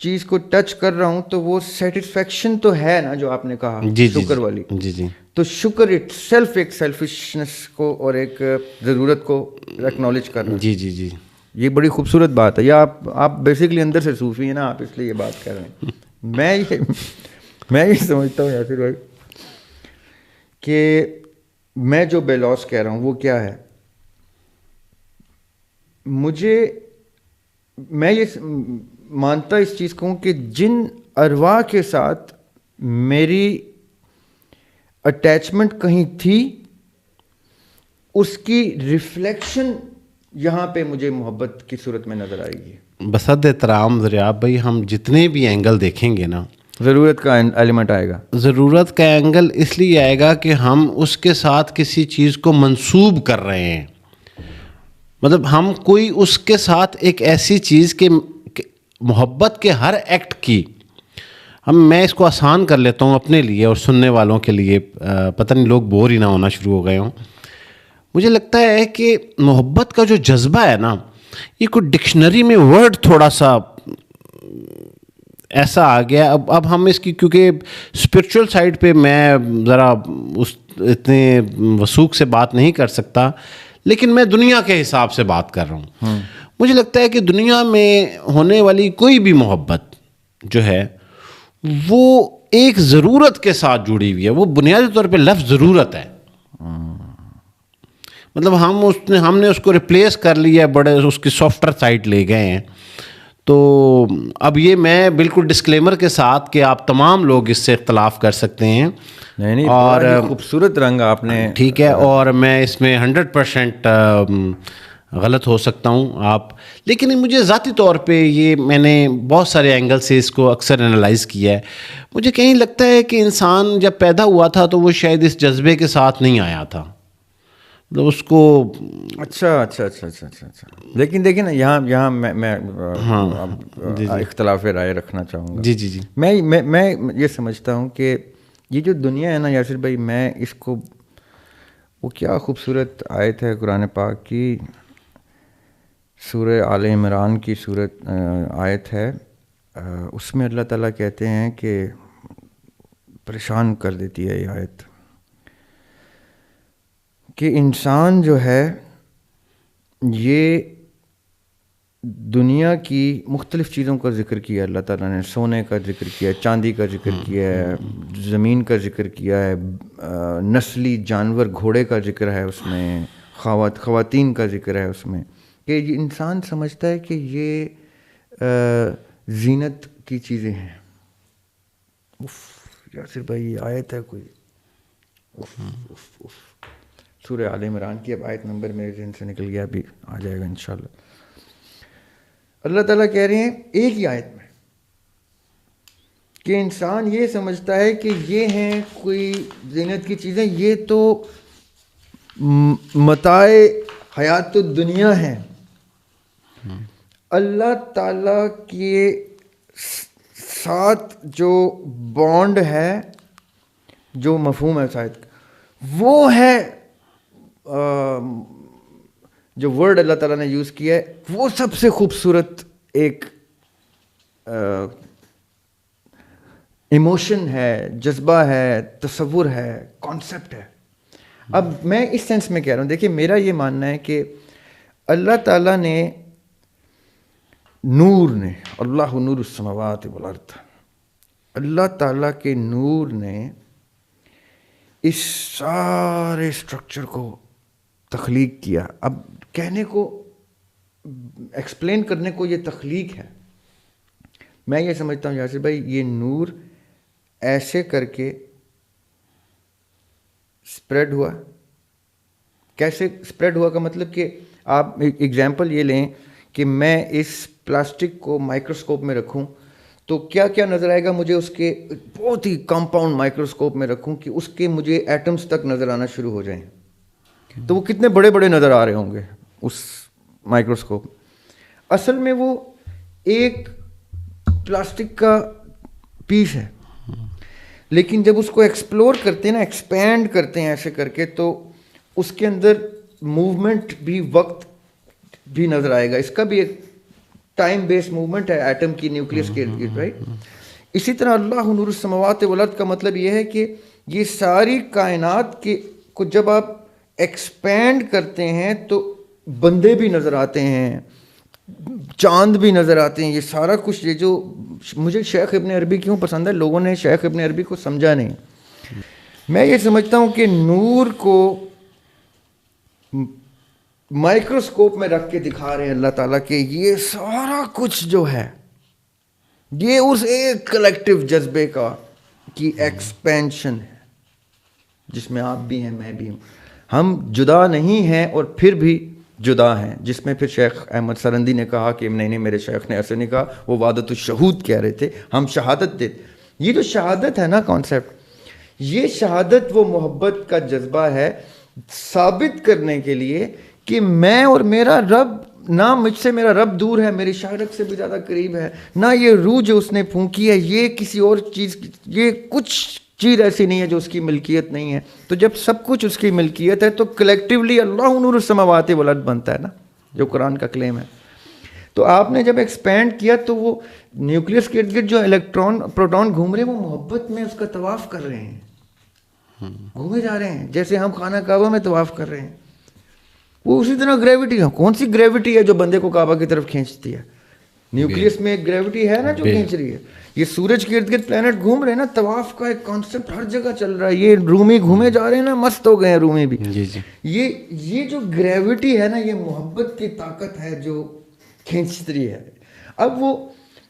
چیز کو ٹچ کر رہا ہوں تو وہ سیٹسفیکشن تو ہے نا, جو آپ نے کہا شکر والی. تو شکر اٹ سیلف ایک سیلفشنس کو اور ایک ضرورت کو ایکنالج کرنا. جی یہ بڑی خوبصورت بات ہے. یا آپ بیسکلی اندر سے صوفی ہیں نا, آپ اس لیے یہ بات کر رہے ہیں. میں یہ سمجھتا ہوں یاسر بھائی کہ میں جو بے لوث کہہ رہا ہوں وہ کیا ہے. میں یہ مانتا اس چیز کو ہوں کہ جن ارواح کے ساتھ میری اٹیچمنٹ کہیں تھی اس کی ریفلیکشن یہاں پہ مجھے محبت کی صورت میں نظر آئے گی. بصد احترام دریاب بھائی, ہم جتنے بھی اینگل دیکھیں گے نا, ضرورت کا ایلیمنٹ آئے گا. ضرورت کا اینگل اس لیے آئے گا کہ ہم اس کے ساتھ کسی چیز کو منسوب کر رہے ہیں. مطلب ہم کوئی اس کے ساتھ ایک ایسی چیز کے محبت کے ہر ایکٹ کی, میں اس کو آسان کر لیتا ہوں اپنے لیے اور سننے والوں کے لیے, پتہ نہیں لوگ بور ہی نہ ہونا شروع ہو گئے ہوں. مجھے لگتا ہے کہ محبت کا جو جذبہ ہے نا, یہ کوئی ڈکشنری میں ورڈ تھوڑا سا ایسا آ گیا. اب ہم اس کی, کیونکہ اسپرچول سائڈ پہ میں ذرا اس اتنے وثوق سے بات نہیں کر سکتا, لیکن میں دنیا کے حساب سے بات کر رہا ہوں. مجھے لگتا ہے کہ دنیا میں ہونے والی کوئی بھی محبت جو ہے وہ ایک ضرورت کے ساتھ جڑی ہوئی ہے. وہ بنیادی طور پہ لفظ ضرورت ہے. مطلب ہم نے اس کو ریپلیس کر لیا, بڑے اس کی سافٹ ویئر سائٹ لے گئے ہیں. تو اب یہ میں بالکل ڈسکلیمر کے ساتھ کہ آپ تمام لوگ اس سے اختلاف کر سکتے ہیں. نہیں, اور خوبصورت رنگ آپ نے, ٹھیک ہے, اور میں اس میں 100% غلط ہو سکتا ہوں آپ, لیکن مجھے ذاتی طور پہ یہ میں نے بہت سارے اینگل سے اس کو اکثر انالائز کیا ہے. مجھے کہیں لگتا ہے کہ انسان جب پیدا ہوا تھا تو وہ شاید اس جذبے کے ساتھ نہیں آیا تھا. مطلب اس کو اچھا. لیکن دیکھیں نا, یہاں میں اختلاف رائے رکھنا چاہوں گا. جی میں یہ سمجھتا ہوں کہ یہ جو دنیا ہے نا یاسر بھائی, میں اس کو, وہ کیا خوبصورت آیت ہے قرآن پاک کی, سورہ آل عمران کی آیت ہے, اس میں اللہ تعالیٰ کہتے ہیں کہ پریشان کر دیتی ہے یہ آیت, کہ انسان جو ہے یہ دنیا کی مختلف چیزوں کا ذکر کیا اللہ تعالیٰ نے. سونے کا ذکر کیا ہے, چاندی کا ذکر کیا ہے, زمین کا ذکر کیا ہے, نسلی جانور گھوڑے کا ذکر ہے اس میں, خواتین کا ذکر ہے اس میں, کہ انسان سمجھتا ہے کہ یہ زینت کی چیزیں ہیں. یاسر بھائی یہ آیت ہے کوئی, سورہ آل عمران کی, اب آیت نمبر میرے ذہن سے نکل گیا, ابھی آ جائے گا انشاءاللہ. اللہ تعالیٰ کہہ رہے ہیں ایک ہی آیت میں کہ انسان یہ سمجھتا ہے کہ یہ ہیں کوئی زینت کی چیزیں, یہ تو متاع حیات الدنیا ہیں. اللہ تعالیٰ کے ساتھ جو بانڈ ہے, جو مفہوم ہے شاید, وہ ہے جو ورڈ اللہ تعالیٰ نے یوز کیا ہے, وہ سب سے خوبصورت ایک ایموشن ہے, جذبہ ہے, تصور ہے, کانسیپٹ ہے. اب میں اس سینس میں کہہ رہا ہوں, دیکھیے میرا یہ ماننا ہے کہ اللہ تعالیٰ نے اللہ نور السماوات والارض, اللہ تعالیٰ کے نور نے اس سارے اسٹرکچر کو تخلیق کیا. اب کہنے کو, ایکسپلین کرنے کو یہ تخلیق ہے. میں یہ سمجھتا ہوں یاسر بھائی, یہ نور ایسے کر کے اسپریڈ ہوا. کیسے اسپریڈ ہوا کا مطلب کہ آپ ایگزامپل یہ لیں کہ میں اس پلاسٹک کو مائکروسکوپ میں رکھوں تو کیا کیا نظر آئے گا مجھے اس کے بہت ہی کمپاؤنڈ مائکروسکوپ میں رکھوں کہ اس کے مجھے ایٹمز تک نظر آنا شروع ہو جائیں, تو وہ کتنے بڑے بڑے نظر آ رہے ہوں گے اس مائکروسکوپ. اصل میں وہ ایک پلاسٹک کا پیس ہے, لیکن جب اس کو ایکسپلور کرتے ہیں نا, ایکسپینڈ کرتے ہیں ایسے کر کے, تو اس کے اندر موومنٹ بھی, وقت بھی نظر آئے گا. اس کا بھی ایک ٹائم بیس موومنٹ ہے ایٹم کی نیوکلیس کے ارد گرد, رائٹ. اسی طرح اللہ نور السماوات والارض کا مطلب یہ ہے کہ یہ ساری کائنات کے کو جب آپ ایکسپینڈ کرتے ہیں تو بندے بھی نظر آتے ہیں, چاند بھی نظر آتے ہیں, یہ سارا کچھ. یہ جو مجھے شیخ ابن عربی کیوں پسند ہے, لوگوں نے شیخ ابن عربی کو سمجھا نہیں. میں یہ سمجھتا ہوں کہ نور کو مائکروسکوپ میں رکھ کے دکھا رہے ہیں اللہ تعالیٰ کہ یہ سارا کچھ جو ہے یہ اس ایک کلیکٹیو جذبے کا کی ایکسپینشن ہے, جس میں آپ بھی ہیں, میں بھی ہوں. ہم جدا نہیں ہیں اور پھر بھی جدا ہیں, جس میں پھر شیخ احمد سرندی نے کہا کہ نہیں میرے شیخ نے ایسے نہیں کہا, وہ وحدت الشہود کہہ رہے تھے, ہم شہادت دیتے. یہ جو شہادت ہے نا کانسیپٹ, یہ شہادت وہ محبت کا جذبہ ہے ثابت کرنے کے لیے کہ میں اور میرا رب, نہ مجھ سے میرا رب دور ہے, میری شہادت سے بھی زیادہ قریب ہے, نہ یہ روح جو اس نے پھونکی ہے یہ کسی اور چیز, یہ کچھ چیز ایسی نہیں ہے جو اس کی ملکیت نہیں ہے. تو جب سب کچھ اس کی ملکیت ہے تو کلیکٹیولی اللہ نور السماوات والارض بنتا ہے نا, جو قرآن کا کلیم ہے. تو آپ نے جب ایکسپینڈ کیا تو وہ نیوکلیس کے ارد گرد جو الیکٹران پروٹون گھوم رہے ہیں وہ محبت میں اس کا طواف کر رہے ہیں, گھومے جا رہے ہیں, جیسے ہم خانہ کعبہ میں طواف کر رہے ہیں. وہ اسی طرح گریوٹی ہے. کون سی گریوٹی ہے جو بندے کو کعبہ کی طرف کھینچتی ہے؟ نیوکلیس میں ایک گریوٹی ہے نا جو کھینچ رہی ہے. یہ سورج کے ارد گرد پلانٹ گھوم رہے ہیں نا, طواف کا ایک کانسیپٹ ہر جگہ چل رہا ہے. یہ رومی گھومے جا رہے ہیں نا, مست ہو گئے ہیں رومی بھی. یہ جو گریوٹی ہے نا, یہ محبت کی طاقت ہے جو کھینچتی ہے. اب وہ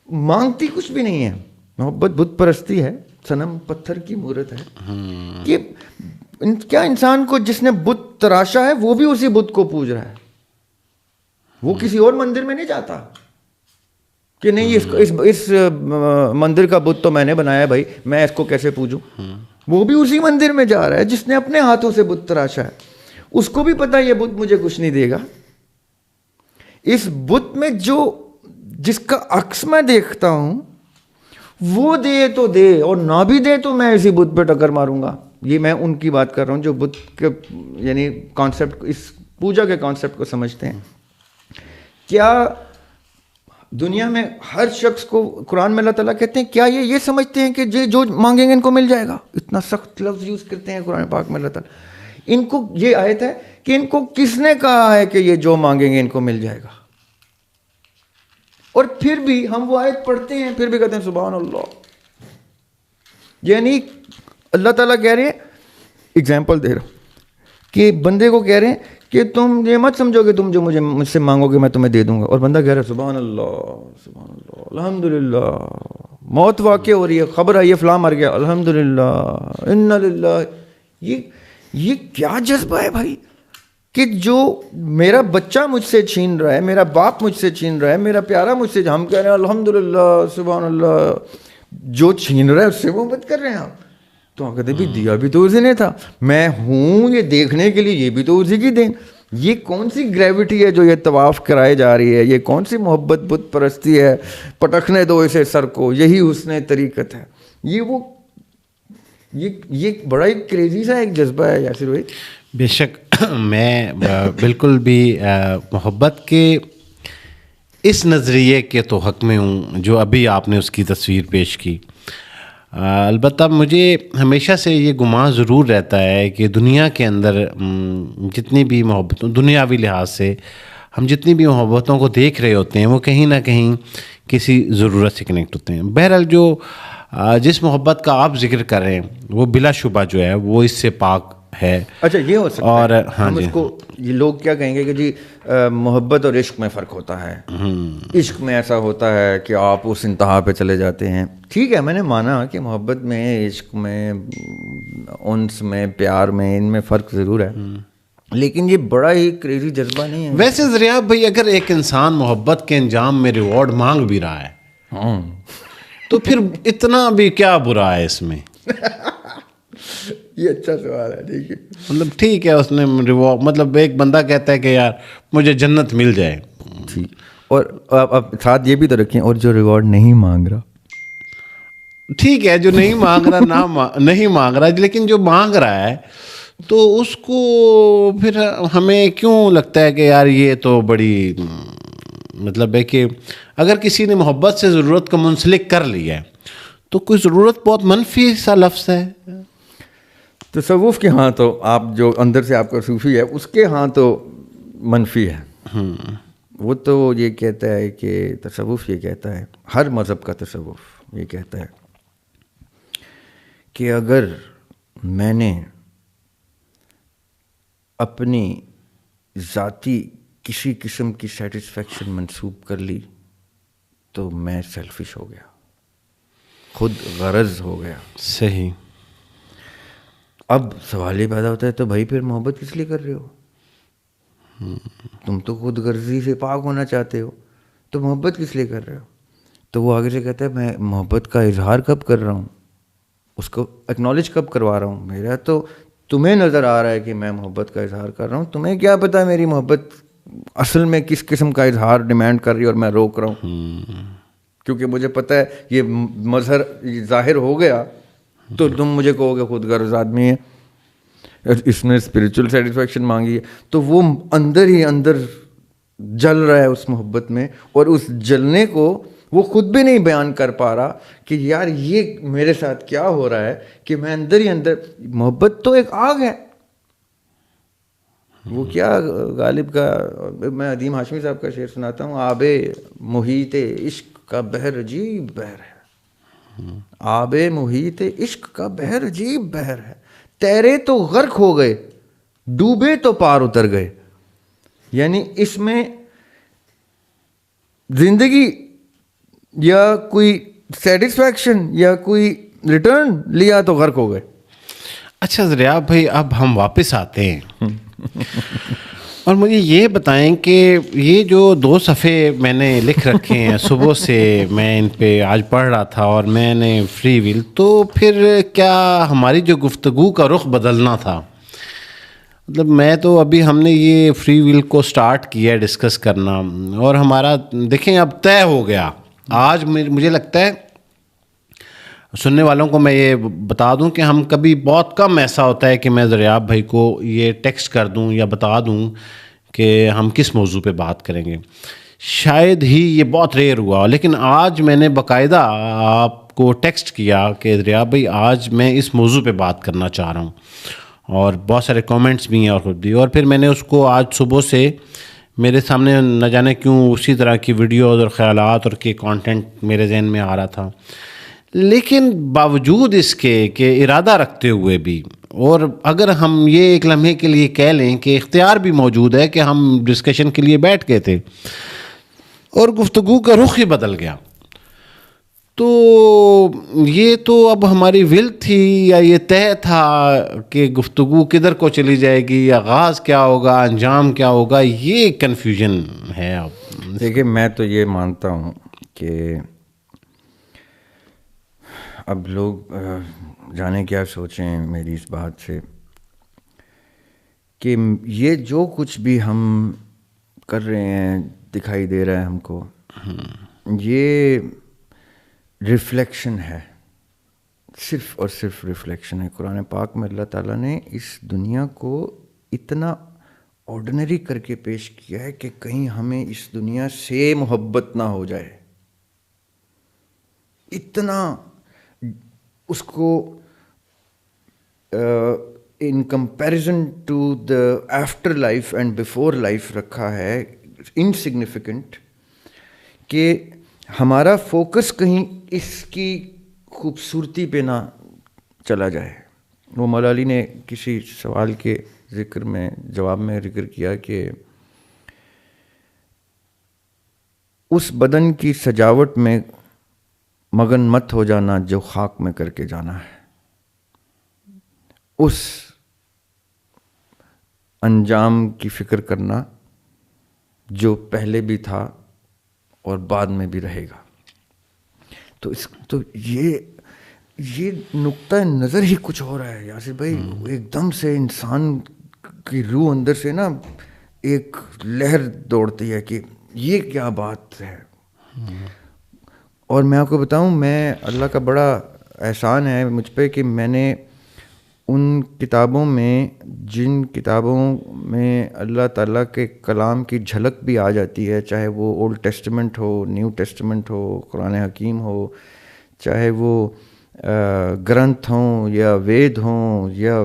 مانگتی کچھ بھی نہیں ہے, محبت بت پرستی ہے, صنم پتھر کی مورت ہے. کہ کیا انسان کو جس نے بت تراشا ہے وہ بھی اسی بت کو پوج رہا ہے, وہ کسی اور مندر میں نہیں جاتا کہ نہیں اس مندر کا بت تو میں نے بنایا ہے بھائی, میں اس کو کیسے پوجوں. وہ بھی اسی مندر میں جا رہا ہے جس نے اپنے ہاتھوں سے بت تراشا ہے. اس کو بھی پتا یہ بت مجھے کچھ نہیں دے گا. اس بت میں جس کا عکس میں دیکھتا ہوں وہ دے تو دے, اور نہ بھی دے تو میں اسی بت پہ ٹکر ماروں گا. یہ میں ان کی بات کر رہا ہوں جو بت کے یعنی کانسیپٹ, اس پوجا کے کانسیپٹ کو سمجھتے ہیں. کیا دنیا میں ہر شخص کو قرآن میں اللہ تعالیٰ کہتے ہیں, کیا یہ سمجھتے ہیں کہ جو مانگیں گے ان کو مل جائے گا؟ اتنا سخت لفظ یوز کرتے ہیں قرآن پاک میں اللہ تعالیٰ. ان کو یہ آیت ہے کہ ان کو کس نے کہا ہے کہ یہ جو مانگیں گے ان کو مل جائے گا؟ اور پھر بھی ہم وہ آیت پڑھتے ہیں, پھر بھی کہتے ہیں سبحان اللہ. یعنی اللہ تعالیٰ کہہ رہے ہیں, اگزامپل دے رہا ہوں, کہ بندے کو کہہ رہے ہیں کہ تم یہ مت سمجھو کہ تم جو مجھ سے مانگو گے میں تمہیں دے دوں گا. اور بندہ کہہ رہا ہے سبحان اللہ سبحان اللہ, الحمدللہ, موت واقع ہو رہی ہے, خبر ہے یہ فلاں مر گیا, الحمدللہ, انا للہ. یہ کیا جذبہ ہے بھائی, کہ جو میرا بچہ مجھ سے چھین رہا ہے, میرا باپ مجھ سے چھین رہا ہے, میرا پیارا مجھ سے, ہم کہہ رہے ہیں الحمدللہ سبحان اللہ, جو چھین رہا ہے اس سے محبت کر رہے ہیں آپ. تو ہم کہتے ہیں بھی دیا بھی تو اسی نے تھا, میں ہوں یہ دیکھنے کے لیے, یہ بھی تو اسی کی دین. یہ کون سی گریوٹی ہے جو یہ طواف کرائے جا رہی ہے؟ یہ کون سی محبت بت پرستی ہے؟ پٹکنے دو اسے سر کو, یہی حسن طریقت ہے. یہ بڑا ہی کریزی سا ایک جذبہ ہے یاسر بھائی. بے شک میں بالکل بھی محبت کے اس نظریے کے تو حق میں ہوں جو ابھی آپ نے اس کی تصویر پیش کی. البتہ مجھے ہمیشہ سے یہ گمان ضرور رہتا ہے کہ دنیا کے اندر جتنی بھی محبتوں, دنیاوی لحاظ سے ہم جتنی بھی محبتوں کو دیکھ رہے ہوتے ہیں وہ کہیں نہ کہیں کسی ضرورت سے کنیکٹ ہوتے ہیں. بہرحال جس محبت کا آپ ذکر کر رہے ہیں وہ بلا شبہ جو ہے وہ اس سے پاک ہے. اچھا یہ ہو سکتا اور ہے ہاں ہم جی, اس کو یہ لوگ کیا کہیں گے کہ جی محبت اور عشق میں فرق ہوتا ہے. عشق میں ایسا ہوتا ہے کہ آپ اس انتہا پہ چلے جاتے ہیں. ٹھیک ہے, میں نے مانا کہ محبت میں, عشق میں, انس میں, پیار میں, ان میں فرق ضرور ہے, لیکن یہ بڑا ہی کریزی جذبہ نہیں ہے. ویسے ذریعہ بھائی اگر ایک انسان محبت کے انجام میں ریوارڈ مانگ بھی رہا ہے تو پھر اتنا بھی کیا برا ہے اس میں؟ یہ اچھا سوال ہے. دیکھیے مطلب ٹھیک ہے اس نے مطلب ایک بندہ کہتا ہے کہ یار مجھے جنت مل جائے, ٹھیک, اور اب ساتھ یہ بھی تو رکھیں, اور جو ریوارڈ نہیں مانگ رہا, ٹھیک ہے جو نہیں مانگ رہا نہیں مانگ رہا, لیکن جو مانگ رہا ہے تو اس کو پھر ہمیں کیوں لگتا ہے کہ یار یہ تو بڑی مطلب ہے کہ اگر کسی نے محبت سے ضرورت کو منسلک کر لیا ہے تو کوئی ضرورت بہت منفی سا لفظ ہے. تصوف کے ہاں تو آپ جو اندر سے آپ کا صوفی ہے اس کے ہاں تو منفی ہے. وہ تو یہ کہتا ہے کہ تصوف یہ کہتا ہے, ہر مذہب کا تصوف یہ کہتا ہے کہ اگر میں نے اپنی ذاتی کسی قسم کی سیٹسفیکشن منسوب کر لی تو میں سیلفش ہو گیا, خود غرض ہو گیا. صحیح. اب سوال یہ پیدا ہوتا ہے تو بھائی پھر محبت کس لیے کر رہے ہو؟ تم تو خود غرضی سے پاک ہونا چاہتے ہو, تو محبت کس لیے کر رہے ہو؟ تو وہ آگے سے کہتا ہے میں محبت کا اظہار کب کر رہا ہوں, اس کو اکنالج کب کروا رہا ہوں؟ میرا تو تمہیں نظر آ رہا ہے کہ میں محبت کا اظہار کر رہا ہوں, تمہیں کیا پتہ میری محبت اصل میں کس قسم کا اظہار ڈیمانڈ کر رہی ہے اور میں روک رہا ہوں, کیونکہ مجھے پتہ ہے یہ مظہر ظاہر ہو گیا تو تم مجھے کہو گے خود غرض آدمی ہے, اس نے اسپریچول سیٹسفیکشن مانگی ہے. تو وہ اندر ہی اندر جل رہا ہے اس محبت میں, اور اس جلنے کو وہ خود بھی نہیں بیان کر پا رہا کہ یار یہ میرے ساتھ کیا ہو رہا ہے کہ میں اندر ہی اندر, محبت تو ایک آگ ہے. وہ کیا غالب کا, میں عدیم ہاشمی صاحب کا شعر سناتا ہوں, آب محیط عشق کا بحر عجیب بحر ہے, آب محیط عشق کا بحر عجیب بحر ہے, تیرے تو غرق ہو گئے, ڈوبے تو پار اتر گئے. یعنی اس میں زندگی یا کوئی سیٹسفیکشن یا کوئی ریٹرن لیا تو غرق ہو گئے. اچھا ضریاب بھائی, اب ہم واپس آتے ہیں اور مجھے یہ بتائیں کہ یہ جو 2 صفحے میں نے لکھ رکھے ہیں صبح سے میں ان پہ آج پڑھ رہا تھا اور میں نے فری ول, تو پھر کیا ہماری جو گفتگو کا رخ بدلنا تھا, مطلب میں تو ابھی ہم نے یہ فری ول کو سٹارٹ کیا ہے ڈسکس کرنا, اور ہمارا دیکھیں اب طے ہو گیا. آج مجھے لگتا ہے سننے والوں کو میں یہ بتا دوں کہ ہم کبھی بہت کم ایسا ہوتا ہے کہ میں ضریاب بھائی کو یہ ٹیکسٹ کر دوں یا بتا دوں کہ ہم کس موضوع پہ بات کریں گے, شاید ہی یہ بہت ریئر ہوا. لیکن آج میں نے باقاعدہ آپ کو ٹیکسٹ کیا کہ ضریاب بھائی آج میں اس موضوع پہ بات کرنا چاہ رہا ہوں, اور بہت سارے کامنٹس بھی ہیں اور خود بھی, اور پھر میں نے اس کو آج صبح سے میرے سامنے نہ جانے کیوں اسی طرح کی ویڈیوز اور خیالات اور کے کانٹینٹ میرے ذہن میں آ رہا تھا. لیکن باوجود اس کے کہ ارادہ رکھتے ہوئے بھی, اور اگر ہم یہ ایک لمحے کے لیے کہہ لیں کہ اختیار بھی موجود ہے کہ ہم ڈسکشن کے لیے بیٹھ گئے تھے اور گفتگو کا رخ ہی بدل گیا, تو یہ تو اب ہماری ول تھی یا یہ طے تھا کہ گفتگو کدھر کو چلی جائے گی, آغاز کیا ہوگا, انجام کیا ہوگا, یہ کنفیوژن ہے. اب دیکھیے میں تو یہ مانتا ہوں کہ اب لوگ جانے کیا سوچیں میری اس بات سے, کہ یہ جو کچھ بھی ہم کر رہے ہیں دکھائی دے رہا ہے ہم کو, یہ ریفلیکشن ہے, صرف اور صرف ریفلیکشن ہے. قرآن پاک میں اللہ تعالیٰ نے اس دنیا کو اتنا آرڈنری کر کے پیش کیا ہے کہ کہیں ہمیں اس دنیا سے محبت نہ ہو جائے, اتنا اس کو in comparison to the after life and before life رکھا ہے انسگنیفیکنٹ, کہ ہمارا فوکس کہیں اس کی خوبصورتی پہ نہ چلا جائے. وہ مولا علی نے کسی سوال کے ذکر میں جواب میں ذکر کیا کہ اس بدن کی سجاوٹ میں مگن مت ہو جانا جو خاک میں کر کے جانا ہے, اس انجام کی فکر کرنا جو پہلے بھی تھا اور بعد میں بھی رہے گا. تو یہ نقطہ نظر ہی کچھ ہو رہا ہے یاسر بھائی. ایک دم سے انسان کی روح اندر سے نا ایک لہر دوڑتی ہے کہ یہ کیا بات ہے. اور میں آپ کو بتاؤں, میں اللہ کا بڑا احسان ہے مجھ پہ کہ میں نے ان کتابوں میں, جن کتابوں میں اللہ تعالیٰ کے کلام کی جھلک بھی آ جاتی ہے, چاہے وہ اولڈ ٹیسٹمنٹ ہو, نیو ٹیسٹمنٹ ہو, قرآن حکیم ہو, چاہے وہ گرنتھ ہوں یا وید ہوں, یا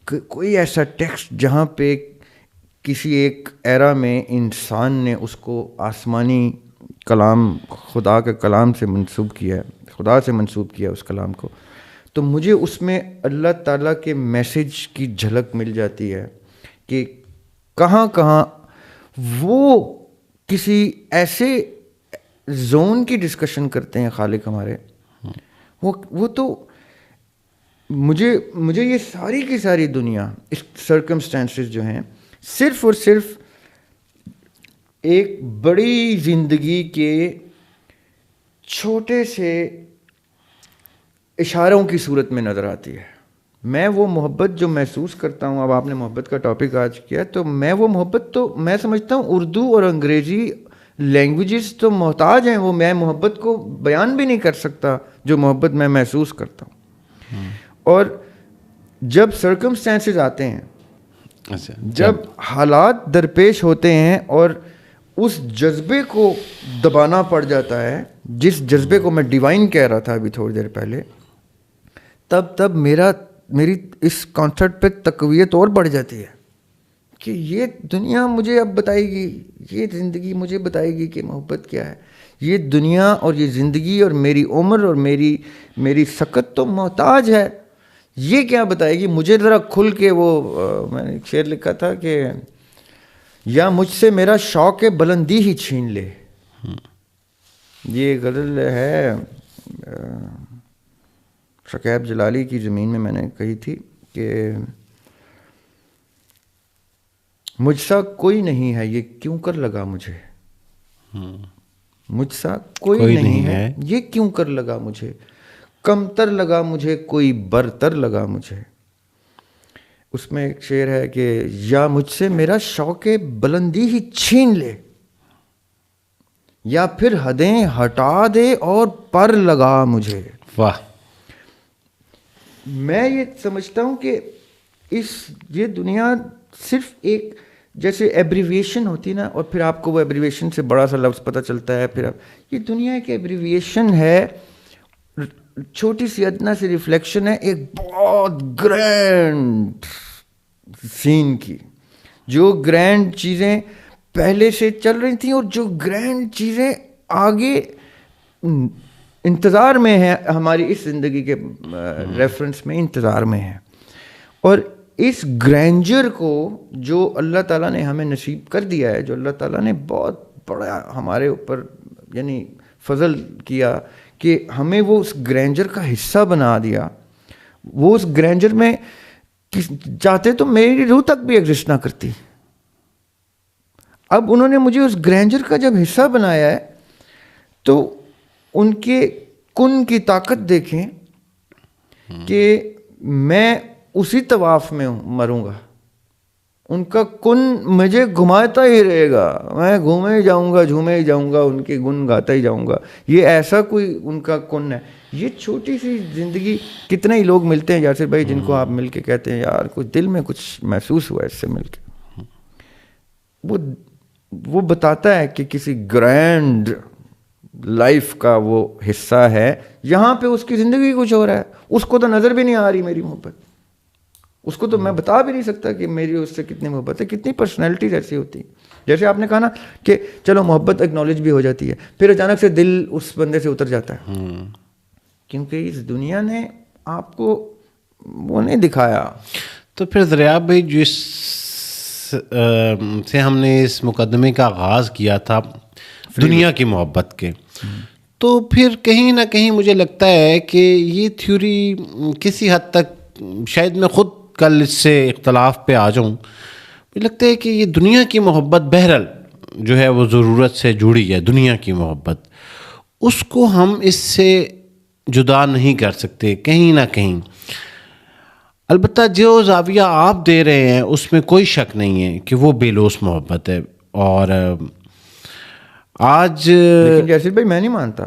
کوئی ایسا ٹیکسٹ جہاں پہ کسی ایک ایرا میں انسان نے اس کو آسمانی کلام, خدا کے کلام سے منسوب کیا ہے, خدا سے منسوب کیا اس کلام کو, تو مجھے اس میں اللہ تعالیٰ کے میسج کی جھلک مل جاتی ہے کہ کہاں کہاں وہ کسی ایسے زون کی ڈسکشن کرتے ہیں خالق ہمارے. وہ تو مجھے یہ ساری کی ساری دنیا, اس سرکمسٹانسز جو ہیں, صرف اور صرف ایک بڑی زندگی کے چھوٹے سے اشاروں کی صورت میں نظر آتی ہے. میں وہ محبت جو محسوس کرتا ہوں, اب آپ نے محبت کا ٹاپک آج کیا, تو میں وہ محبت, تو میں سمجھتا ہوں اردو اور انگریزی لینگویجز تو محتاج ہیں, وہ میں محبت کو بیان بھی نہیں کر سکتا جو محبت میں محسوس کرتا ہوں. اور جب سرکمسٹانسز آتے ہیں, جب حالات درپیش ہوتے ہیں اور اس جذبے کو دبانا پڑ جاتا ہے, جس جذبے کو میں ڈیوائن کہہ رہا تھا ابھی تھوڑی دیر پہلے, تب میری اس کانسیپٹ پہ تقویت اور بڑھ جاتی ہے کہ یہ دنیا مجھے اب بتائے گی, یہ زندگی مجھے بتائے گی کہ محبت کیا ہے. یہ دنیا اور یہ زندگی اور میری عمر اور میری سکت تو محتاج ہے, یہ کیا بتائے گی مجھے. ذرا کھل کے, وہ میں نے ایک شعر لکھا تھا کہ یا مجھ سے میرا شوق بلندی ہی چھین لے. یہ غزل ہے شکیب جلالی کی زمین میں نے کہی تھی کہ مجھ سا کوئی نہیں ہے یہ کیوں کر لگا مجھے, مجھ سا کوئی نہیں ہے یہ کیوں کر لگا مجھے, کمتر لگا مجھے کوئی برتر لگا مجھے. اس میں ایک شعر ہے کہ یا مجھ سے میرا شوق بلندی ہی چھین لے, یا پھر حدیں ہٹا دے اور پر لگا مجھے. واہ. میں یہ سمجھتا ہوں کہ یہ دنیا صرف ایک جیسے ایبریویشن ہوتی نا, اور پھر آپ کو وہ ایبریویشن سے بڑا سا لفظ پتہ چلتا ہے, پھر یہ دنیا ایک ایبریویشن ہے, چھوٹی سی ادنا سی ریفلیکشن ہے ایک بہت گرینڈ سین کی. جو گرینڈ چیزیں پہلے سے چل رہی تھیں اور جو گرینڈ چیزیں آگے انتظار میں ہیں, ہماری اس زندگی کے ریفرنس میں انتظار میں ہیں. اور اس گرینجر کو جو اللہ تعالیٰ نے ہمیں نصیب کر دیا ہے, جو اللہ تعالیٰ نے بہت بڑا ہمارے اوپر یعنی فضل کیا کہ ہمیں وہ اس گرینجر کا حصہ بنا دیا. وہ اس گرینجر میں چاہتے تو میری روح تک بھی ایگزسٹ نہ کرتی. اب انہوں نے مجھے اس گرینجر کا جب حصہ بنایا ہے تو ان کے کن کی طاقت دیکھیں کہ میں اسی طواف میں مروں گا, ان کا کن مجھے گھماتا ہی رہے گا, میں گھومے ہی جاؤں گا, جھومے ہی جاؤں گا, ان کے گن گاتا ہی جاؤں گا. یہ ایسا کوئی ان کا کن ہے. یہ چھوٹی سی زندگی, کتنے ہی لوگ ملتے ہیں یاسر بھائی جن کو آپ مل کے کہتے ہیں یار کچھ دل میں کچھ محسوس ہوا اس سے مل کے. وہ بتاتا ہے کہ کسی گرینڈ لائف کا وہ حصہ ہے, یہاں پہ اس کی زندگی کچھ ہو رہا ہے, اس کو تو نظر بھی نہیں آ رہی میری محبت, اس کو تو میں بتا بھی نہیں سکتا کہ میری اس سے کتنی محبت ہے. کتنی پرسنالٹیز ایسی ہوتی ہیں, جیسے آپ نے کہا نا کہ چلو محبت ایکنالج بھی ہو جاتی ہے, پھر اچانک سے دل اس بندے سے اتر جاتا ہے, کیونکہ اس دنیا نے آپ کو وہ نہیں دکھایا. تو پھر دریاب بھائی جس سے ہم نے اس مقدمے کا آغاز کیا تھا دنیا کی محبت کے, تو پھر کہیں نہ کہیں مجھے لگتا ہے کہ یہ تھیوری کسی حد تک شاید میں خود کل اس سے اختلاف پہ آ جاؤں, مجھے لگتا ہے کہ یہ دنیا کی محبت بہرحال جو ہے وہ ضرورت سے جڑی ہے. دنیا کی محبت اس کو ہم اس سے جدا نہیں کر سکتے کہیں نہ کہیں. البتہ جو زاویہ آپ دے رہے ہیں اس میں کوئی شک نہیں ہے کہ وہ بے لوث محبت ہے. اور آج لیکن یاسر بھائی میں نہیں مانتا.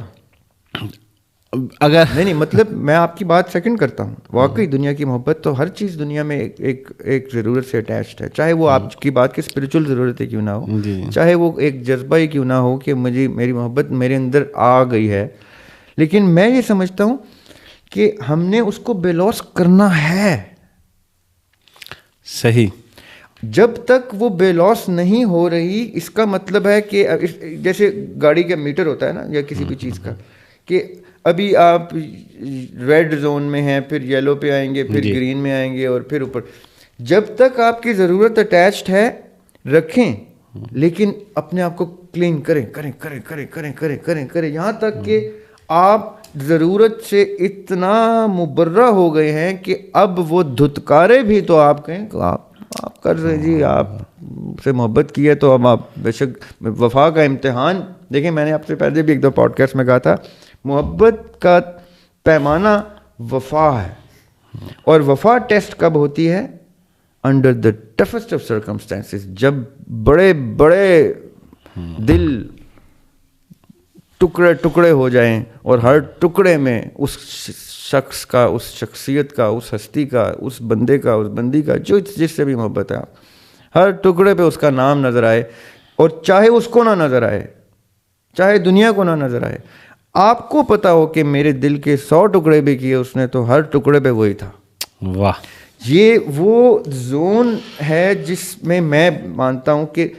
اگر نہیں مطلب میں آپ کی بات سیکنڈ کرتا ہوں. واقعی دنیا کی محبت تو ہر چیز دنیا میں ایک ضرورت سے اٹیچڈ ہے, چاہے وہ آپ کی بات کی اسپریچول ضرورتیں کیوں نہ ہو, چاہے وہ ایک جذبہ ہی کیوں نہ ہو کہ میری محبت میرے اندر آ گئی ہے. لیکن میں یہ سمجھتا ہوں کہ ہم نے اس کو بے لوث کرنا ہے. صحیح. جب تک وہ بے لوث نہیں ہو رہی, اس کا مطلب ہے کہ جیسے گاڑی کا میٹر ہوتا ہے نا یا کسی بھی چیز کا, کہ ابھی آپ ریڈ زون میں ہیں, پھر یلو پہ آئیں گے, پھر گرین میں آئیں گے, اور پھر اوپر. جب تک آپ کی ضرورت اٹیچڈ ہے رکھیں, لیکن اپنے آپ کو کلین کریں کریں کریں کریں کریں کریں کریں کریں یہاں تک کہ آپ ضرورت سے اتنا مبرہ ہو گئے ہیں کہ اب وہ دھتکارے بھی تو آپ کہیں کہ آپ کر رہے جی, آپ سے محبت کی ہے تو اب آپ بے شک. وفا کا امتحان دیکھیں, میں نے آپ سے پہلے بھی ایک دو پوڈ کاسٹ میں کہا تھا, محبت کا پیمانہ وفا ہے. اور وفا ٹیسٹ کب ہوتی ہے؟ Under the toughest of circumstances, جب بڑے بڑے دل ٹکڑے ٹکڑے ہو جائیں اور ہر ٹکڑے میں اس شخص کا, اس شخصیت کا, اس ہستی کا, اس بندے کا, اس بندی کا, جو جس سے بھی محبت ہے, ہر ٹکڑے پہ اس کا نام نظر آئے, اور چاہے اس کو نہ نظر آئے, چاہے دنیا کو نہ نظر آئے, آپ کو پتا ہو کہ میرے دل کے 100 ٹکڑے بھی کیے اس نے, تو ہر ٹکڑے پہ وہی تھا. واہ. یہ وہ زون ہے جس میں مانتا ہوں کہ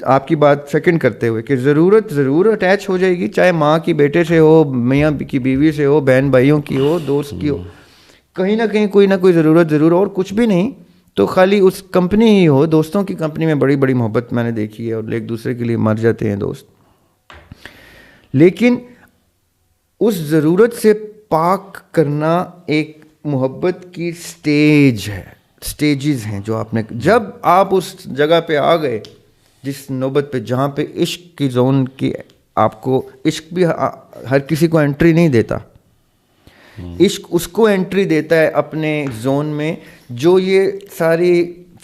آپ کی بات سیکنڈ کرتے ہوئے کہ ضرورت ضرور اٹیچ ہو جائے گی, چاہے ماں کی بیٹے سے ہو, میاں کی بیوی سے ہو, بہن بھائیوں کی ہو, دوست کی ہو, کہیں نہ کہیں کوئی نہ کوئی ضرورت ضرور. اور کچھ بھی نہیں تو خالی اس کمپنی ہی ہو, دوستوں کی کمپنی میں بڑی بڑی محبت میں نے دیکھی ہے, اور ایک دوسرے کے لیے مر جاتے ہیں دوست. لیکن اس ضرورت سے پاک کرنا ایک محبت کی سٹیج ہے, سٹیجز ہیں جو آپ نے. جب آپ اس جگہ پہ آ گئے, جس نوبت پہ جہاں پہ عشق کی زون کی, آپ کو عشق بھی ہر کسی کو انٹری نہیں دیتا. عشق اس کو انٹری دیتا ہے اپنے زون میں جو یہ ساری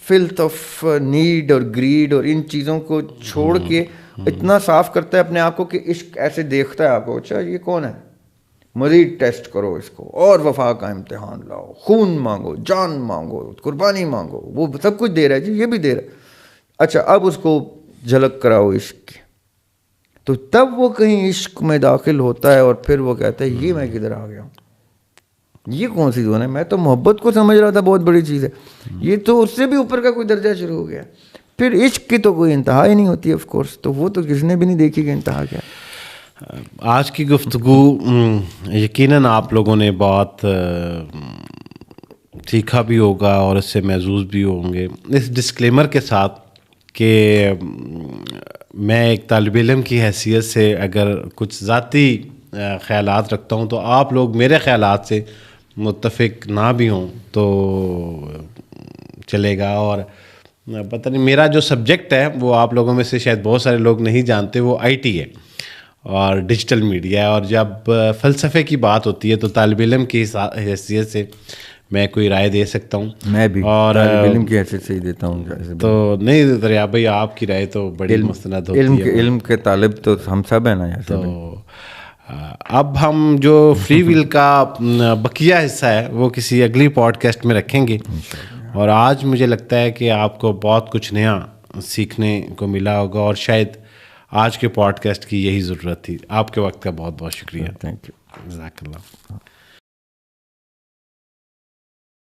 فلتھ آف نیڈ اور گریڈ اور ان چیزوں کو چھوڑ کے اتنا صاف کرتا ہے اپنے آپ کو کہ عشق ایسے دیکھتا ہے آپ کو, اچھا یہ کون ہے, مزید ٹیسٹ کرو اس کو, اور وفا کا امتحان لاؤ, خون مانگو, جان مانگو, قربانی مانگو, وہ سب کچھ دے رہا ہے جی, یہ بھی دے رہا ہے. اچھا اب اس کو جھلک کراؤ عشق کی, تو تب وہ کہیں عشق میں داخل ہوتا ہے, اور پھر وہ کہتا ہے یہ میں کدھر آ گیا ہوں, یہ کون سی زون ہے, میں تو محبت کو سمجھ رہا تھا بہت بڑی چیز ہے, یہ تو اس سے بھی اوپر کا کوئی درجہ شروع ہو گیا. پھر عشق کی تو کوئی انتہا ہی نہیں ہوتی آف کورس, تو وہ تو کسی نے بھی نہیں دیکھی کہ انتہا کیا. آج کی گفتگو یقیناً آپ لوگوں نے بہت سیکھا بھی ہوگا اور اس سے محظوظ بھی ہوں گے, اس ڈسکلیمر کے ساتھ کہ میں ایک طالب علم کی حیثیت سے اگر کچھ ذاتی خیالات رکھتا ہوں تو آپ لوگ میرے خیالات سے متفق نہ بھی ہوں تو چلے گا. اور پتہ نہیں, میرا جو سبجیکٹ ہے وہ آپ لوگوں میں سے شاید بہت سارے لوگ نہیں جانتے, وہ IT ہے اور ڈیجیٹل میڈیا ہے. اور جب فلسفے کی بات ہوتی ہے تو طالب علم کی حیثیت سے میں کوئی رائے دے سکتا ہوں. میں بھی اور طالب علم کی حیثیت سے ہی دیتا ہوں. تو نہیں دریا بھائی, آپ کی رائے تو بڑی مستند ہوتی ہے. علم کے طالب تو ہم سب ہیں نا یار. تو اب ہم جو فری ویل کا بقیہ حصہ ہے وہ کسی اگلی پوڈ کاسٹ میں رکھیں گے. اور آج مجھے لگتا ہے کہ آپ کو بہت کچھ نیا سیکھنے کو ملا ہوگا, اور شاید آج کے پوڈ کاسٹ کی یہی ضرورت تھی. آپ کے وقت کا بہت بہت شکریہ. Thank you. جزاک اللہ.